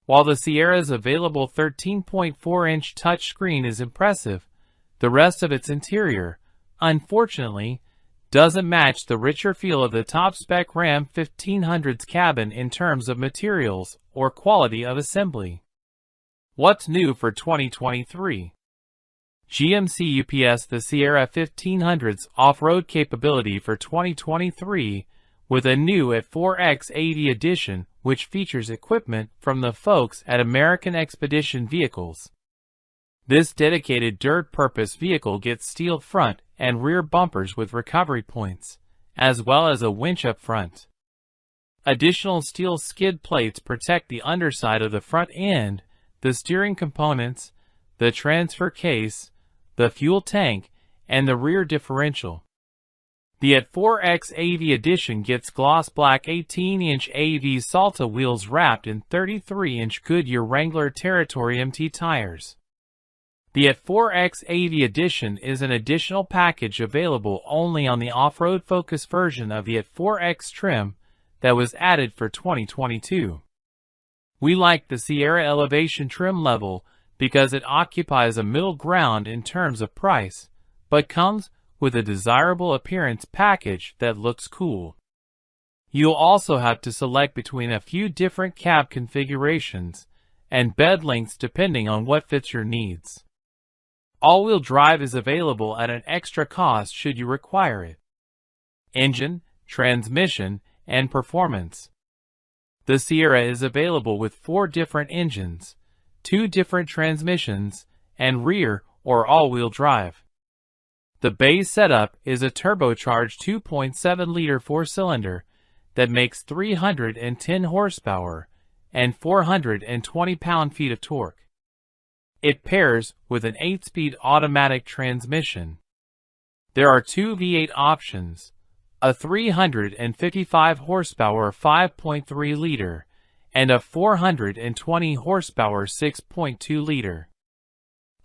[SPEAKER 1] While the Sierra's available 13.4-inch touchscreen is impressive, the rest of its interior, unfortunately, doesn't match the richer feel of the top-spec Ram 1500's cabin in terms of materials or quality of assembly. What's new for 2023? GMC UPS. The Sierra 1500's off-road capability for 2023 with a new at 4X80 edition which features equipment from the folks at American Expedition Vehicles. This dedicated dirt-purpose vehicle gets steel front and rear bumpers with recovery points, as well as a winch up front. Additional steel skid plates protect the underside of the front end, the steering components, the transfer case, the fuel tank, and the rear differential. The at 4X80 edition gets gloss black 18-inch AV Salta wheels wrapped in 33-inch Goodyear Wrangler Territory MT tires. The at 4X80 edition is an additional package available only on the off-road Focus version of the at 4X trim that was added for 2022. We like the Sierra Elevation trim level because it occupies a middle ground in terms of price, but comes with a desirable appearance package that looks cool. You'll also have to select between a few different cab configurations and bed lengths depending on what fits your needs. All-wheel drive is available at an extra cost should you require it. Engine, transmission, and performance. The Sierra is available with 4 different engines, 2 different transmissions, and rear or all-wheel drive. The base setup is a turbocharged 2.7-liter 4-cylinder that makes 310 horsepower and 420 pound-feet of torque. It pairs with an 8-speed automatic transmission. There are 2 V8 options, a 355 horsepower 5.3-liter and a 420 horsepower 6.2-liter.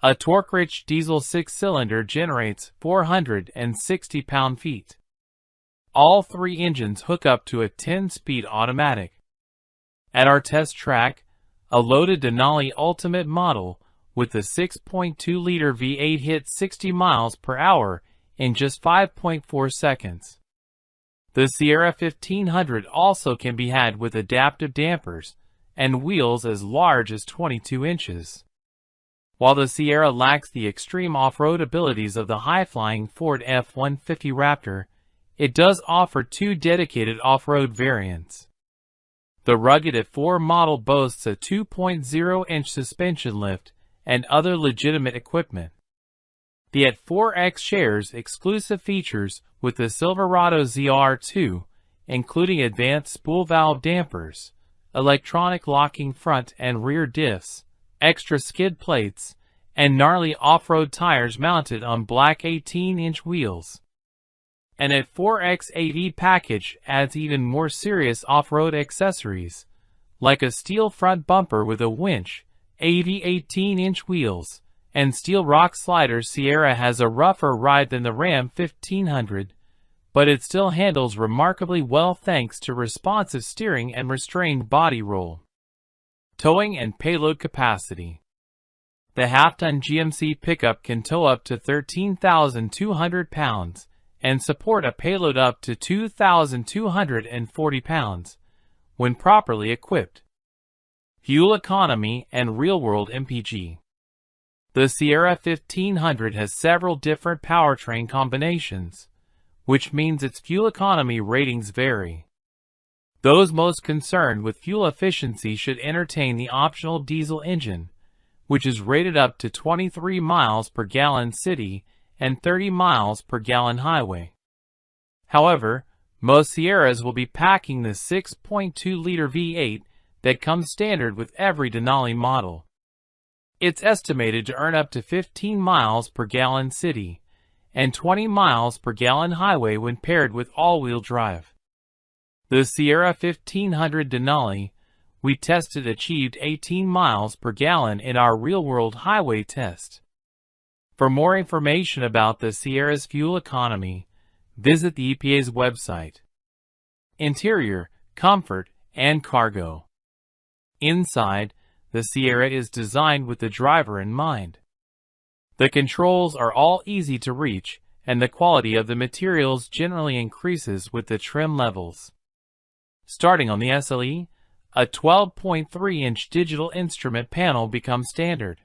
[SPEAKER 1] A torque-rich diesel 6-cylinder generates 460 pound-feet. All 3 engines hook up to a 10-speed automatic. At our test track, a loaded Denali Ultimate model with the 6.2-liter V8 hit 60 miles per hour in just 5.4 seconds. The Sierra 1500 also can be had with adaptive dampers and wheels as large as 22 inches. While the Sierra lacks the extreme off-road abilities of the high-flying Ford F-150 Raptor, it does offer 2 dedicated off-road variants. The rugged F4 model boasts a 2.0-inch suspension lift and other legitimate equipment. The at 4X shares exclusive features with the Silverado ZR2, including advanced spool valve dampers, electronic locking front and rear diffs, extra skid plates, and gnarly off-road tires mounted on black 18-inch wheels. An at 4X80 package adds even more serious off-road accessories, like a steel front bumper with a winch, 18-inch wheels, and steel rock sliders. Sierra has a rougher ride than the Ram 1500, but it still handles remarkably well thanks to responsive steering and restrained body roll. Towing and payload capacity. The half-ton GMC pickup can tow up to 13,200 pounds and support a payload up to 2,240 pounds when properly equipped. Fuel economy and real-world MPG. The Sierra 1500 has several different powertrain combinations, which means its fuel economy ratings vary. Those most concerned with fuel efficiency should entertain the optional diesel engine, which is rated up to 23 miles per gallon city and 30 miles per gallon highway. However, most Sierras will be packing the 6.2-liter V8 that comes standard with every Denali model. It's estimated to earn up to 15 miles per gallon city and 20 miles per gallon highway when paired with all-wheel drive. The Sierra 1500 Denali we tested achieved 18 miles per gallon in our real-world highway test. For more information about the Sierra's fuel economy, visit the EPA's website. Interior, comfort, and cargo. Inside, the Sierra is designed with the driver in mind. The controls are all easy to reach, and the quality of the materials generally increases with the trim levels. Starting on the SLE, a 12.3-inch digital instrument panel becomes standard.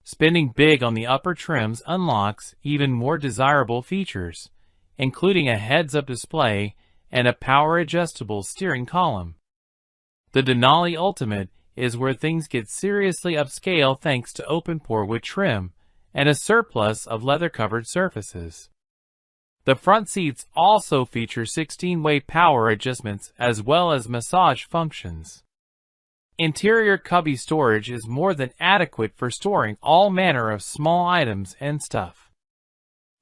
[SPEAKER 1] Spending big on the upper trims unlocks even more desirable features, including a heads-up display and a power-adjustable steering column. The Denali Ultimate is where things get seriously upscale thanks to open-port wood trim and a surplus of leather-covered surfaces. The front seats also feature 16-way power adjustments as well as massage functions. Interior cubby storage is more than adequate for storing all manner of small items and stuff.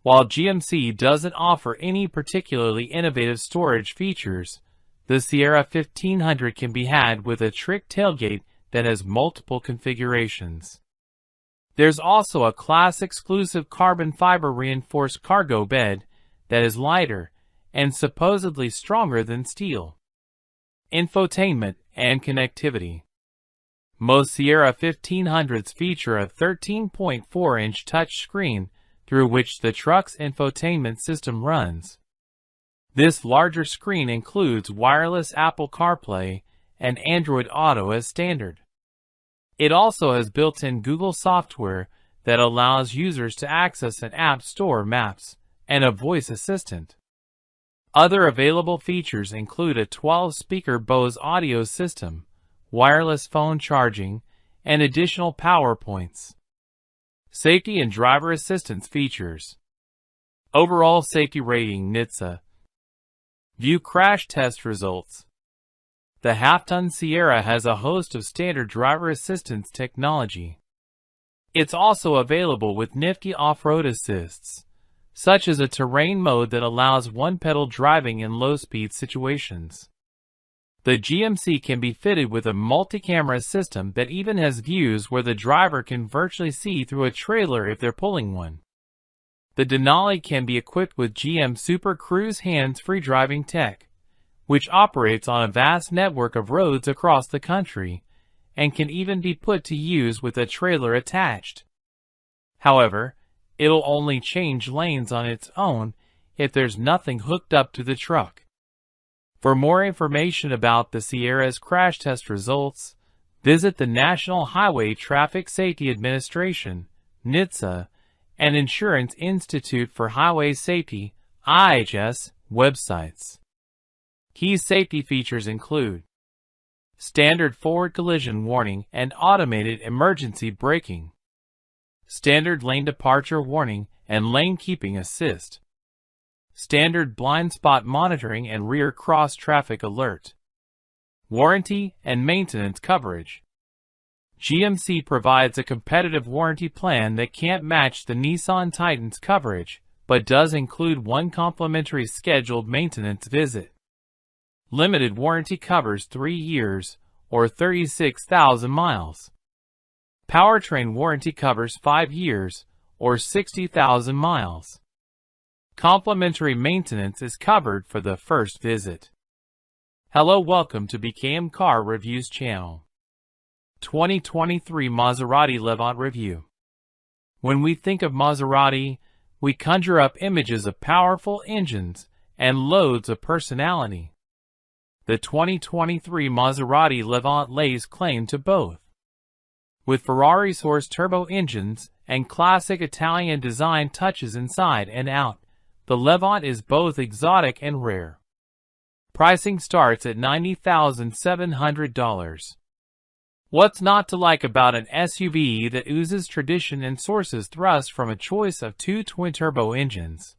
[SPEAKER 1] While GMC doesn't offer any particularly innovative storage features, the Sierra 1500 can be had with a trick tailgate that has multiple configurations. There's also a class-exclusive carbon fiber reinforced cargo bed that is lighter and supposedly stronger than steel. Infotainment and connectivity. Most Sierra 1500s feature a 13.4-inch touchscreen through which the truck's infotainment system runs. This larger screen includes wireless Apple CarPlay and Android Auto as standard. It also has built-in Google software that allows users to access an app store, maps, and a voice assistant. Other available features include a 12-speaker Bose audio system, wireless phone charging, and additional power points. Safety and driver assistance features. Overall safety rating NHTSA. View crash test results. The half-ton Sierra has a host of standard driver assistance technology. It's also available with nifty off-road assists, such as a terrain mode that allows one-pedal driving in low-speed situations. The GMC can be fitted with a multi-camera system that even has views where the driver can virtually see through a trailer if they're pulling one. The Denali can be equipped with GM Super Cruise hands-free driving tech, which operates on a vast network of roads across the country and can even be put to use with a trailer attached. However, it'll only change lanes on its own if there's nothing hooked up to the truck. For more information about the Sierra's crash test results, visit the National Highway Traffic Safety Administration, NHTSA, and Insurance Institute for Highway Safety, IHS, websites. Key safety features include standard forward collision warning and automated emergency braking, standard lane departure warning and lane keeping assist, standard blind spot monitoring and rear cross traffic alert, warranty and maintenance coverage. GMC provides a competitive warranty plan that can't match the Nissan Titan's coverage, but does include one complimentary scheduled maintenance visit. Limited warranty covers 3 years, or 36,000 miles. Powertrain warranty covers 5 years, or 60,000 miles. Complimentary maintenance is covered for the first visit. Hello, welcome to BKM Car Reviews channel. 2023 Maserati Levant Review. When we think of Maserati, we conjure up images of powerful engines and loads of personality. The 2023 Maserati Levant lays claim to both. With Ferrari's horse turbo engines and classic Italian design touches inside and out, the Levant is both exotic and rare. Pricing starts at $90,700. What's not to like about an SUV that oozes tradition and sources thrust from a choice of 2 twin-turbo engines?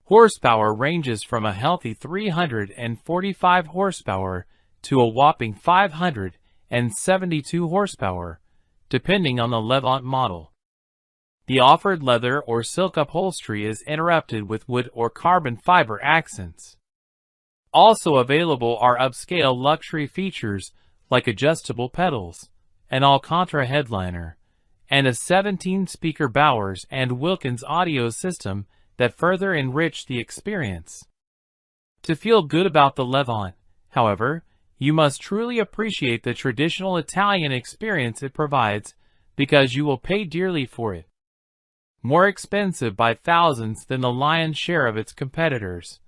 [SPEAKER 1] Horsepower ranges from a healthy 345 horsepower to a whopping 572 horsepower, depending on the Levant model. The offered leather or silk upholstery is interrupted with wood or carbon fiber accents. Also available are upscale luxury features like adjustable pedals, an Alcantara headliner, and a 17-speaker Bowers and Wilkins audio system that further enrich the experience. To feel good about the Levant, however, you must truly appreciate the traditional Italian experience it provides, because you will pay dearly for it. More expensive by thousands than the lion's share of its competitors,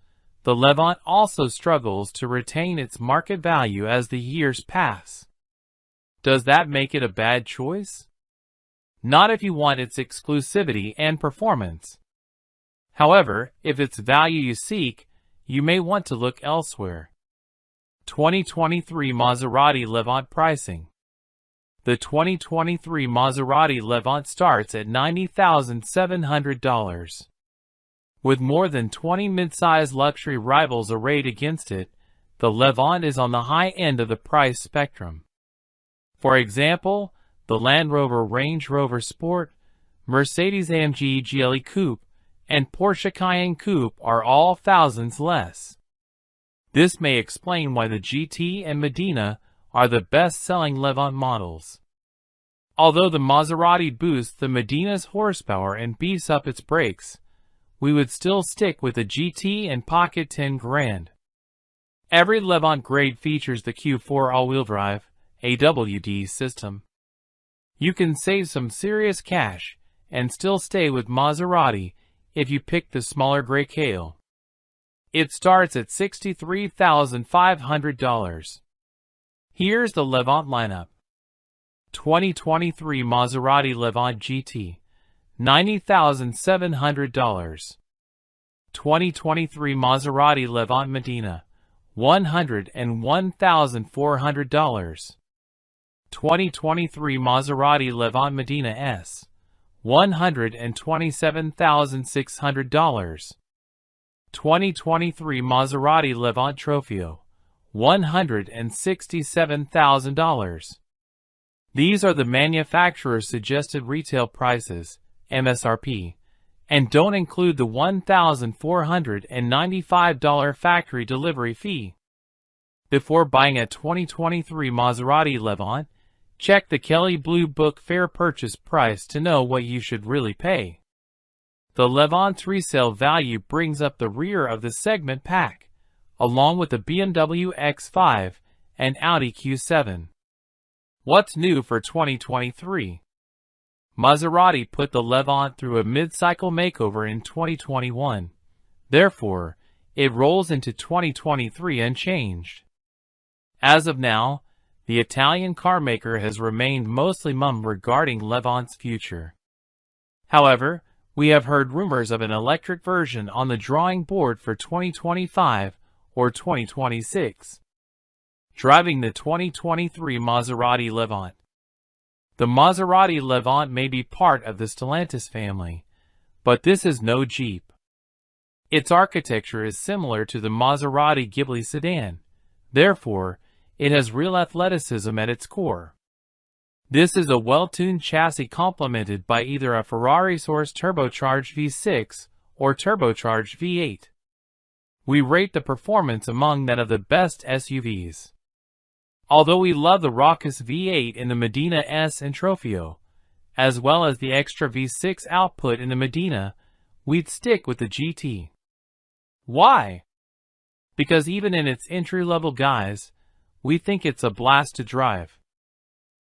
[SPEAKER 1] the Levant also struggles to retain its market value as the years pass. Does that make it a bad choice? Not if you want its exclusivity and performance. However, if it's value you seek, you may want to look elsewhere. 2023 Maserati Levant pricing. The 2023 Maserati Levant starts at $90,700. With more than 20 midsize luxury rivals arrayed against it, the Levant is on the high end of the price spectrum. For example, the Land Rover Range Rover Sport, Mercedes-AMG GLE Coupe, and Porsche Cayenne Coupe are all thousands less. This may explain why the GT and Medina are the best-selling Levant models. Although the Maserati boosts the Medina's horsepower and beefs up its brakes, we would still stick with the GT and pocket 10 grand. Every Levant grade features the Q4 all-wheel drive AWD system. You can save some serious cash and still stay with Maserati if you pick the smaller gray Kale. It starts at $63,500. Here's the Levant lineup. 2023 Maserati Levant GT, $90,700. 2023 Maserati Levant Medina, $101,400. 2023 Maserati Levant Medina S, $127,600. 2023 Maserati Levant Trofeo, $167,000. These are the manufacturer's suggested retail prices, MSRP, and don't include the $1,495 factory delivery fee. Before buying a 2023 Maserati Levant, check the Kelley Blue Book fair purchase price to know what you should really pay. The Levant's resale value brings up the rear of the segment pack, along with the BMW X5 and Audi Q7. What's new for 2023? Maserati put the Levant through a mid-cycle makeover in 2021. Therefore, it rolls into 2023 unchanged. As of now, the Italian carmaker has remained mostly mum regarding Levant's future. However, we have heard rumors of an electric version on the drawing board for 2025 or 2026. Driving the 2023 Maserati Levant. The Maserati Levant may be part of the Stellantis family, but this is no Jeep. Its architecture is similar to the Maserati Ghibli sedan. Therefore, it has real athleticism at its core. This is a well-tuned chassis complemented by either a Ferrari-sourced turbocharged V6 or turbocharged V8. We rate the performance among that of the best SUVs. Although we love the raucous V8 in the Medina S and Trofeo, as well as the extra V6 output in the Medina, we'd stick with the GT. Why? Because even in its entry-level guise, we think it's a blast to drive.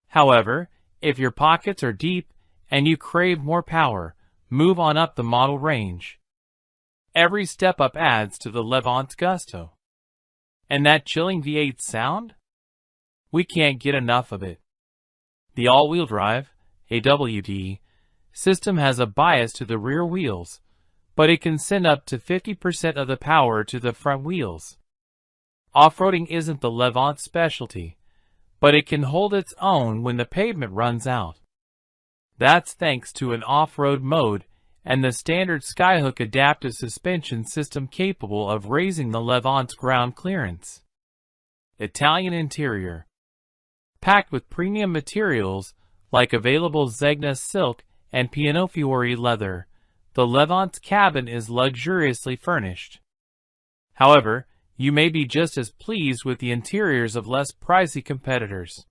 [SPEAKER 1] However, if your pockets are deep and you crave more power, move on up the model range. Every step up adds to the Levant's gusto. And that chilling V8 sound? We can't get enough of it. The all-wheel drive, AWD, system has a bias to the rear wheels, but it can send up to 50% of the power to the front wheels. Off-roading isn't the Levant's specialty, but it can hold its own when the pavement runs out. That's thanks to an off-road mode and the standard Skyhook adaptive suspension system capable of raising the Levant's ground clearance. Italian interior. Packed with premium materials like available Zegna silk and Pianofiore leather, the Levant's cabin is luxuriously furnished. However, you may be just as pleased with the interiors of less pricey competitors.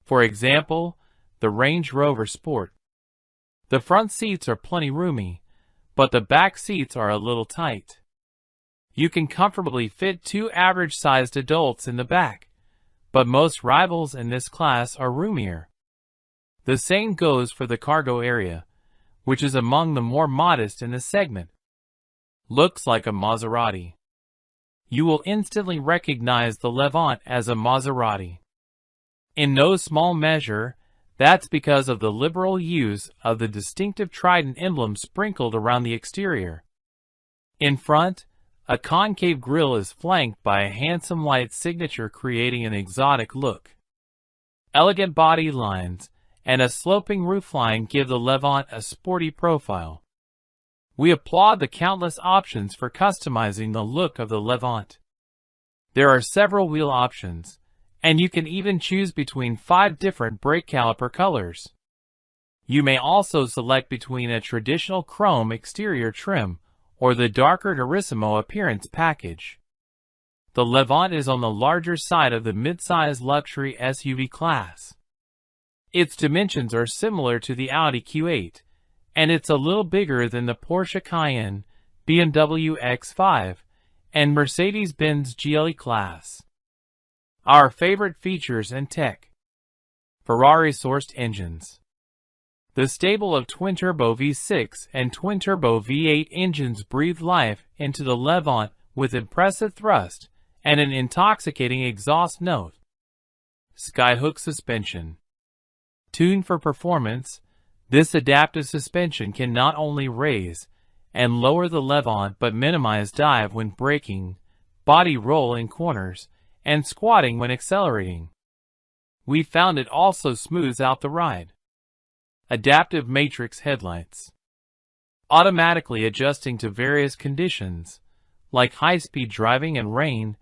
[SPEAKER 1] For example, the Range Rover Sport. The front seats are plenty roomy, but the back seats are a little tight. You can comfortably fit 2 average-sized adults in the back, but most rivals in this class are roomier. The same goes for the cargo area, which is among the more modest in the segment. Looks like a Maserati. You will instantly recognize the Levant as a Maserati. In no small measure, that's because of the liberal use of the distinctive trident emblem sprinkled around the exterior. In front, A concave grille is flanked by a handsome light signature creating an exotic look. Elegant body lines and a sloping roofline give the Levant a sporty profile. We applaud the countless options for customizing the look of the Levant. There are several wheel options, and you can even choose between 5 different brake caliper colors. You may also select between a traditional chrome exterior trim or the darker Turismo appearance package. The Levant is on the larger side of the midsize luxury SUV class. Its dimensions are similar to the Audi Q8, and it's a little bigger than the Porsche Cayenne, BMW X5, and Mercedes-Benz GLE class. Our favorite features and tech. Ferrari-sourced engines. The stable of twin-turbo V6 and twin-turbo V8 engines breathe life into the Levant with impressive thrust and an intoxicating exhaust note. Skyhook suspension. Tuned for performance, this adaptive suspension can not only raise and lower the Levant but minimize dive when braking, body roll in corners, and squatting when accelerating. We found it also smooths out the ride. Adaptive matrix headlights. Automatically adjusting to various conditions, like high-speed driving and rain,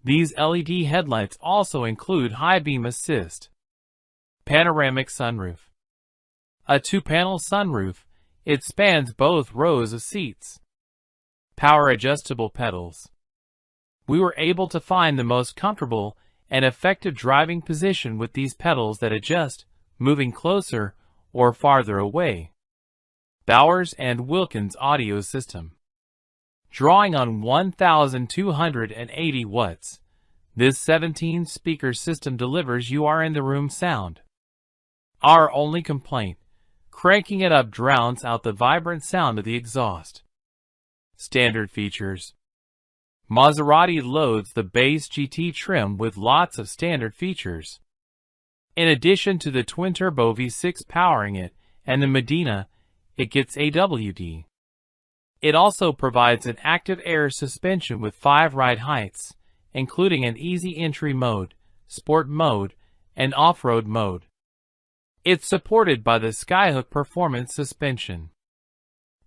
[SPEAKER 1] these LED headlights also include high beam assist. Panoramic sunroof. A 2-panel sunroof, it spans both rows of seats. Power adjustable pedals. We were able to find the most comfortable and effective driving position with these pedals that adjust, moving closer or farther away. Bowers and Wilkins audio system. Drawing on 1,280 watts, this 17-speaker system delivers you-are-in-the-room sound. Our only complaint, cranking it up drowns out the vibrant sound of the exhaust. Standard features. Maserati loads the base GT trim with lots of standard features. In addition to the twin-turbo V6 powering it and the Medina, it gets AWD. It also provides an active air suspension with 5 ride heights, including an easy entry mode, sport mode, and off-road mode. It's supported by the Skyhook performance suspension.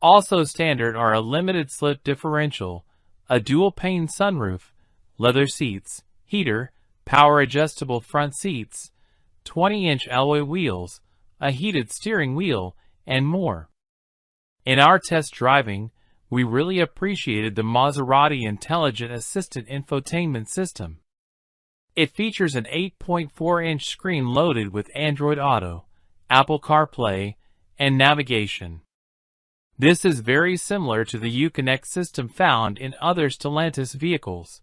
[SPEAKER 1] Also standard are a limited slip differential, a dual-pane sunroof, leather seats, heater, power-adjustable front seats, 20-inch alloy wheels, a heated steering wheel, and more. In our test driving, we really appreciated the Maserati Intelligent Assistant infotainment system. It features an 8.4-inch screen loaded with Android Auto, Apple CarPlay, and navigation. This is very similar to the Uconnect system found in other Stellantis vehicles,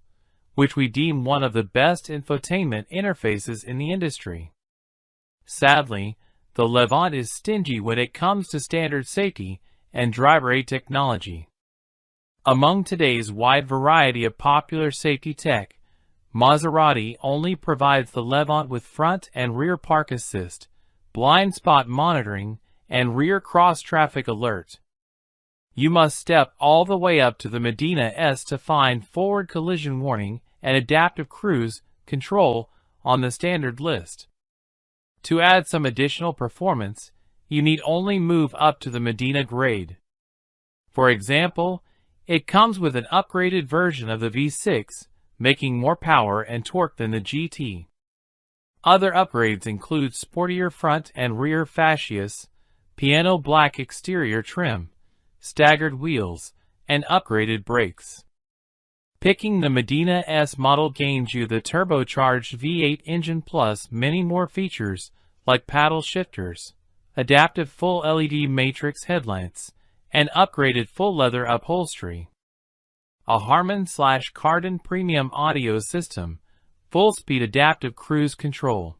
[SPEAKER 1] which we deem one of the best infotainment interfaces in the industry. Sadly, the Levant is stingy when it comes to standard safety and driver aid technology. Among today's wide variety of popular safety tech, Maserati only provides the Levant with front and rear park assist, blind spot monitoring, and rear cross-traffic alert. You must step all the way up to the Medina S to find forward collision warning and adaptive cruise control on the standard list. To add some additional performance, you need only move up to the Medina grade. For example, it comes with an upgraded version of the V6, making more power and torque than the GT. Other upgrades include sportier front and rear fascias, piano black exterior trim, staggered wheels, and upgraded brakes. Picking the Medina S model gains you the turbocharged V8 engine plus many more features like paddle shifters, adaptive full LED matrix headlights, and upgraded full leather upholstery. A Harman/Kardon premium audio system, full-speed adaptive cruise control,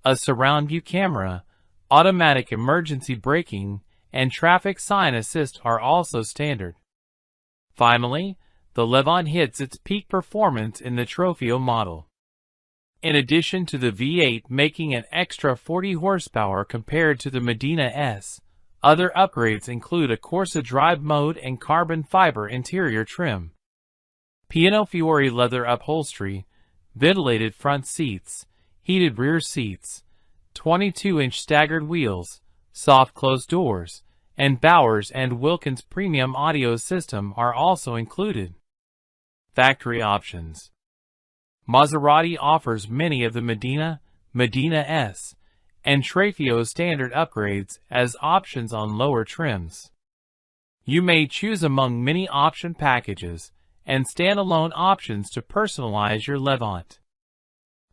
[SPEAKER 1] a surround view camera, automatic emergency braking, and traffic sign assist are also standard. Finally, the Levant hits its peak performance in the Trofeo model. In addition to the V8 making an extra 40 horsepower compared to the Medina S, other upgrades include a Corsa Drive mode and carbon fiber interior trim. Piano Fiore leather upholstery, ventilated front seats, heated rear seats, 22-inch staggered wheels, soft closed doors, and Bowers & Wilkins premium audio system are also included. Factory options. Maserati offers many of the Medina, Medina S, and Trofeo standard upgrades as options on lower trims. You may choose among many option packages and standalone options to personalize your Levant.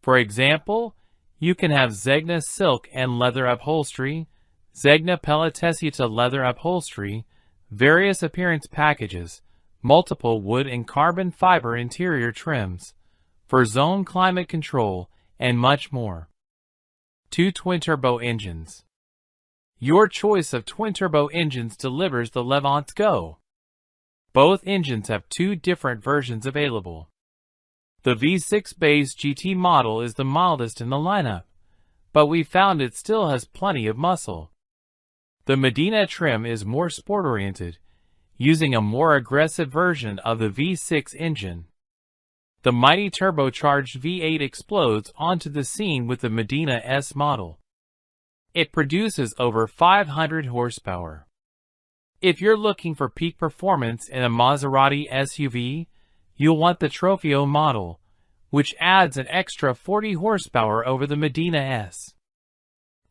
[SPEAKER 1] For example, you can have Zegna silk and leather upholstery, Zegna Pelletessita leather upholstery, various appearance packages, multiple wood and carbon fiber interior trims, for zone climate control, and much more. 2 twin-turbo engines. Your choice of twin-turbo engines delivers the Levant Go. Both engines have 2 different versions available. The V6 base GT model is the mildest in the lineup, but we found it still has plenty of muscle. The Medina trim is more sport-oriented, using a more aggressive version of the V6 engine. The mighty turbocharged V8 explodes onto the scene with the Medina S model. It produces over 500 horsepower. If you're looking for peak performance in a Maserati SUV, you'll want the Trofeo model, which adds an extra 40 horsepower over the Medina S.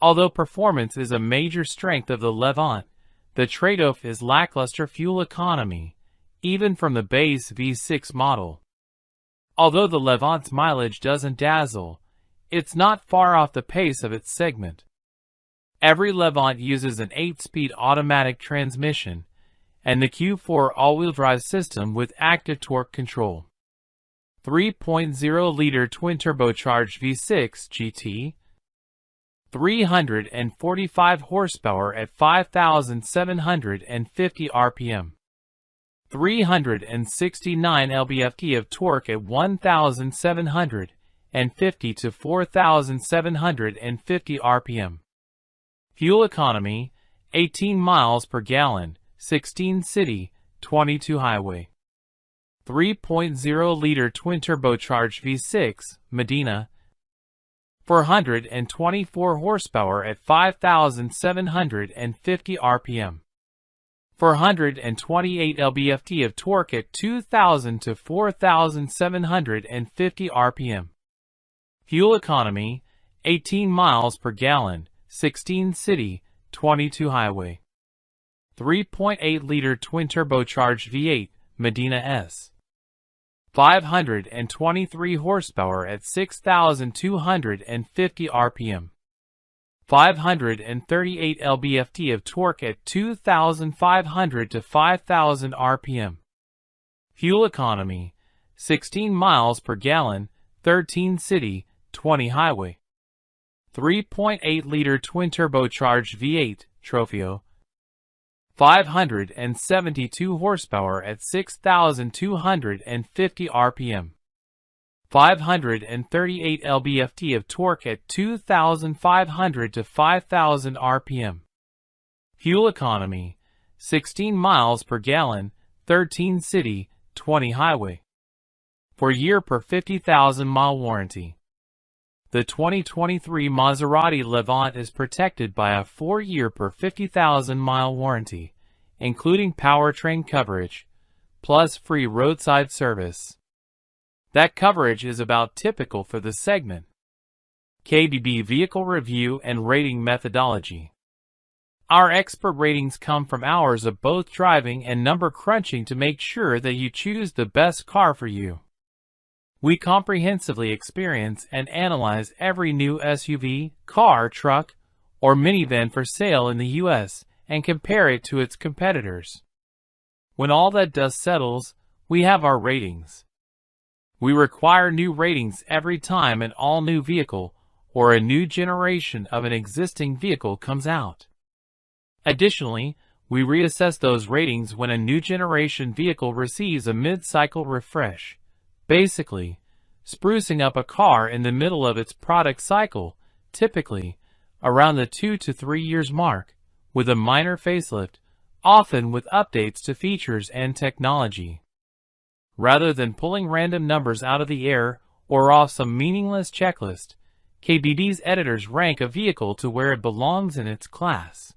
[SPEAKER 1] Although performance is a major strength of the Levant, the trade-off is lackluster fuel economy, even from the base V6 model. Although the Levant's mileage doesn't dazzle, it's not far off the pace of its segment. Every Levant uses an 8-speed automatic transmission and the Q4 all-wheel drive system with active torque control. 3.0-liter twin-turbocharged V6 GT, 345 horsepower at 5,750 RPM. 369 lb-ft of torque at 1,750 to 4,750 RPM. Fuel economy, 18 miles per gallon, 16 city, 22 highway. 3.0-liter twin-turbocharged V6, Medina, 424 horsepower at 5,750 RPM. 428 lb-ft of torque at 2,000 to 4,750 RPM. Fuel economy, 18 miles per gallon, 16 city, 22 highway. 3.8-liter twin-turbocharged V8, Medina S. 523 horsepower at 6,250 RPM. 538 lb-ft of torque at 2,500 to 5,000 RPM. Fuel economy, 16 miles per gallon, 13 city, 20 highway. 3.8-liter twin-turbocharged V8, Trofeo. 572 horsepower at 6,250 RPM. 538 lb-ft of torque at 2,500 to 5,000 RPM. Fuel economy, 16 miles per gallon, 13 city, 20 highway. For year per 50,000 mile warranty. The 2023 Maserati Levant is protected by a 4-year per 50,000 mile warranty, including powertrain coverage, plus free roadside service. That coverage is about typical for the segment. KBB Vehicle Review and Rating Methodology. Our expert ratings come from hours of both driving and number crunching to make sure that you choose the best car for you. We comprehensively experience and analyze every new SUV, car, truck, or minivan for sale in the U.S. and compare it to its competitors. When all that dust settles, we have our ratings. We require new ratings every time an all-new vehicle or a new generation of an existing vehicle comes out. Additionally, we reassess those ratings when a new generation vehicle receives a mid-cycle refresh, basically sprucing up a car in the middle of its product cycle, typically around the 2 to 3 years mark, with a minor facelift, often with updates to features and technology. Rather than pulling random numbers out of the air or off some meaningless checklist, KBB's editors rank a vehicle to where it belongs in its class.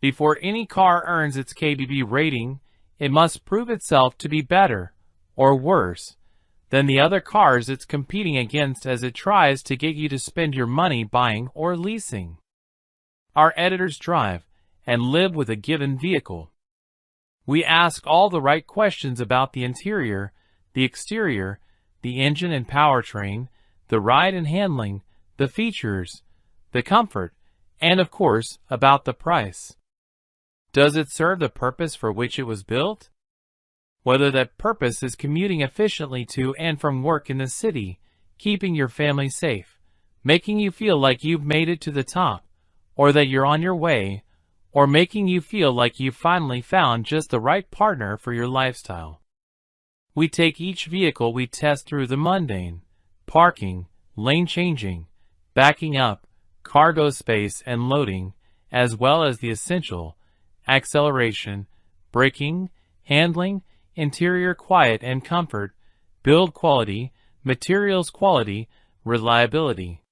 [SPEAKER 1] Before any car earns its KBB rating, it must prove itself to be better, or worse, than the other cars it's competing against as it tries to get you to spend your money buying or leasing. Our editors drive and live with a given vehicle. We ask all the right questions about the interior, the exterior, the engine and powertrain, the ride and handling, the features, the comfort, and of course, about the price. Does it serve the purpose for which it was built? Whether that purpose is commuting efficiently to and from work in the city, keeping your family safe, making you feel like you've made it to the top, or that you're on your way, or making you feel like you've finally found just the right partner for your lifestyle. We take each vehicle we test through the mundane: parking, lane changing, backing up, cargo space and loading, as well as the essential: acceleration, braking, handling, interior quiet and comfort, build quality, materials quality, reliability.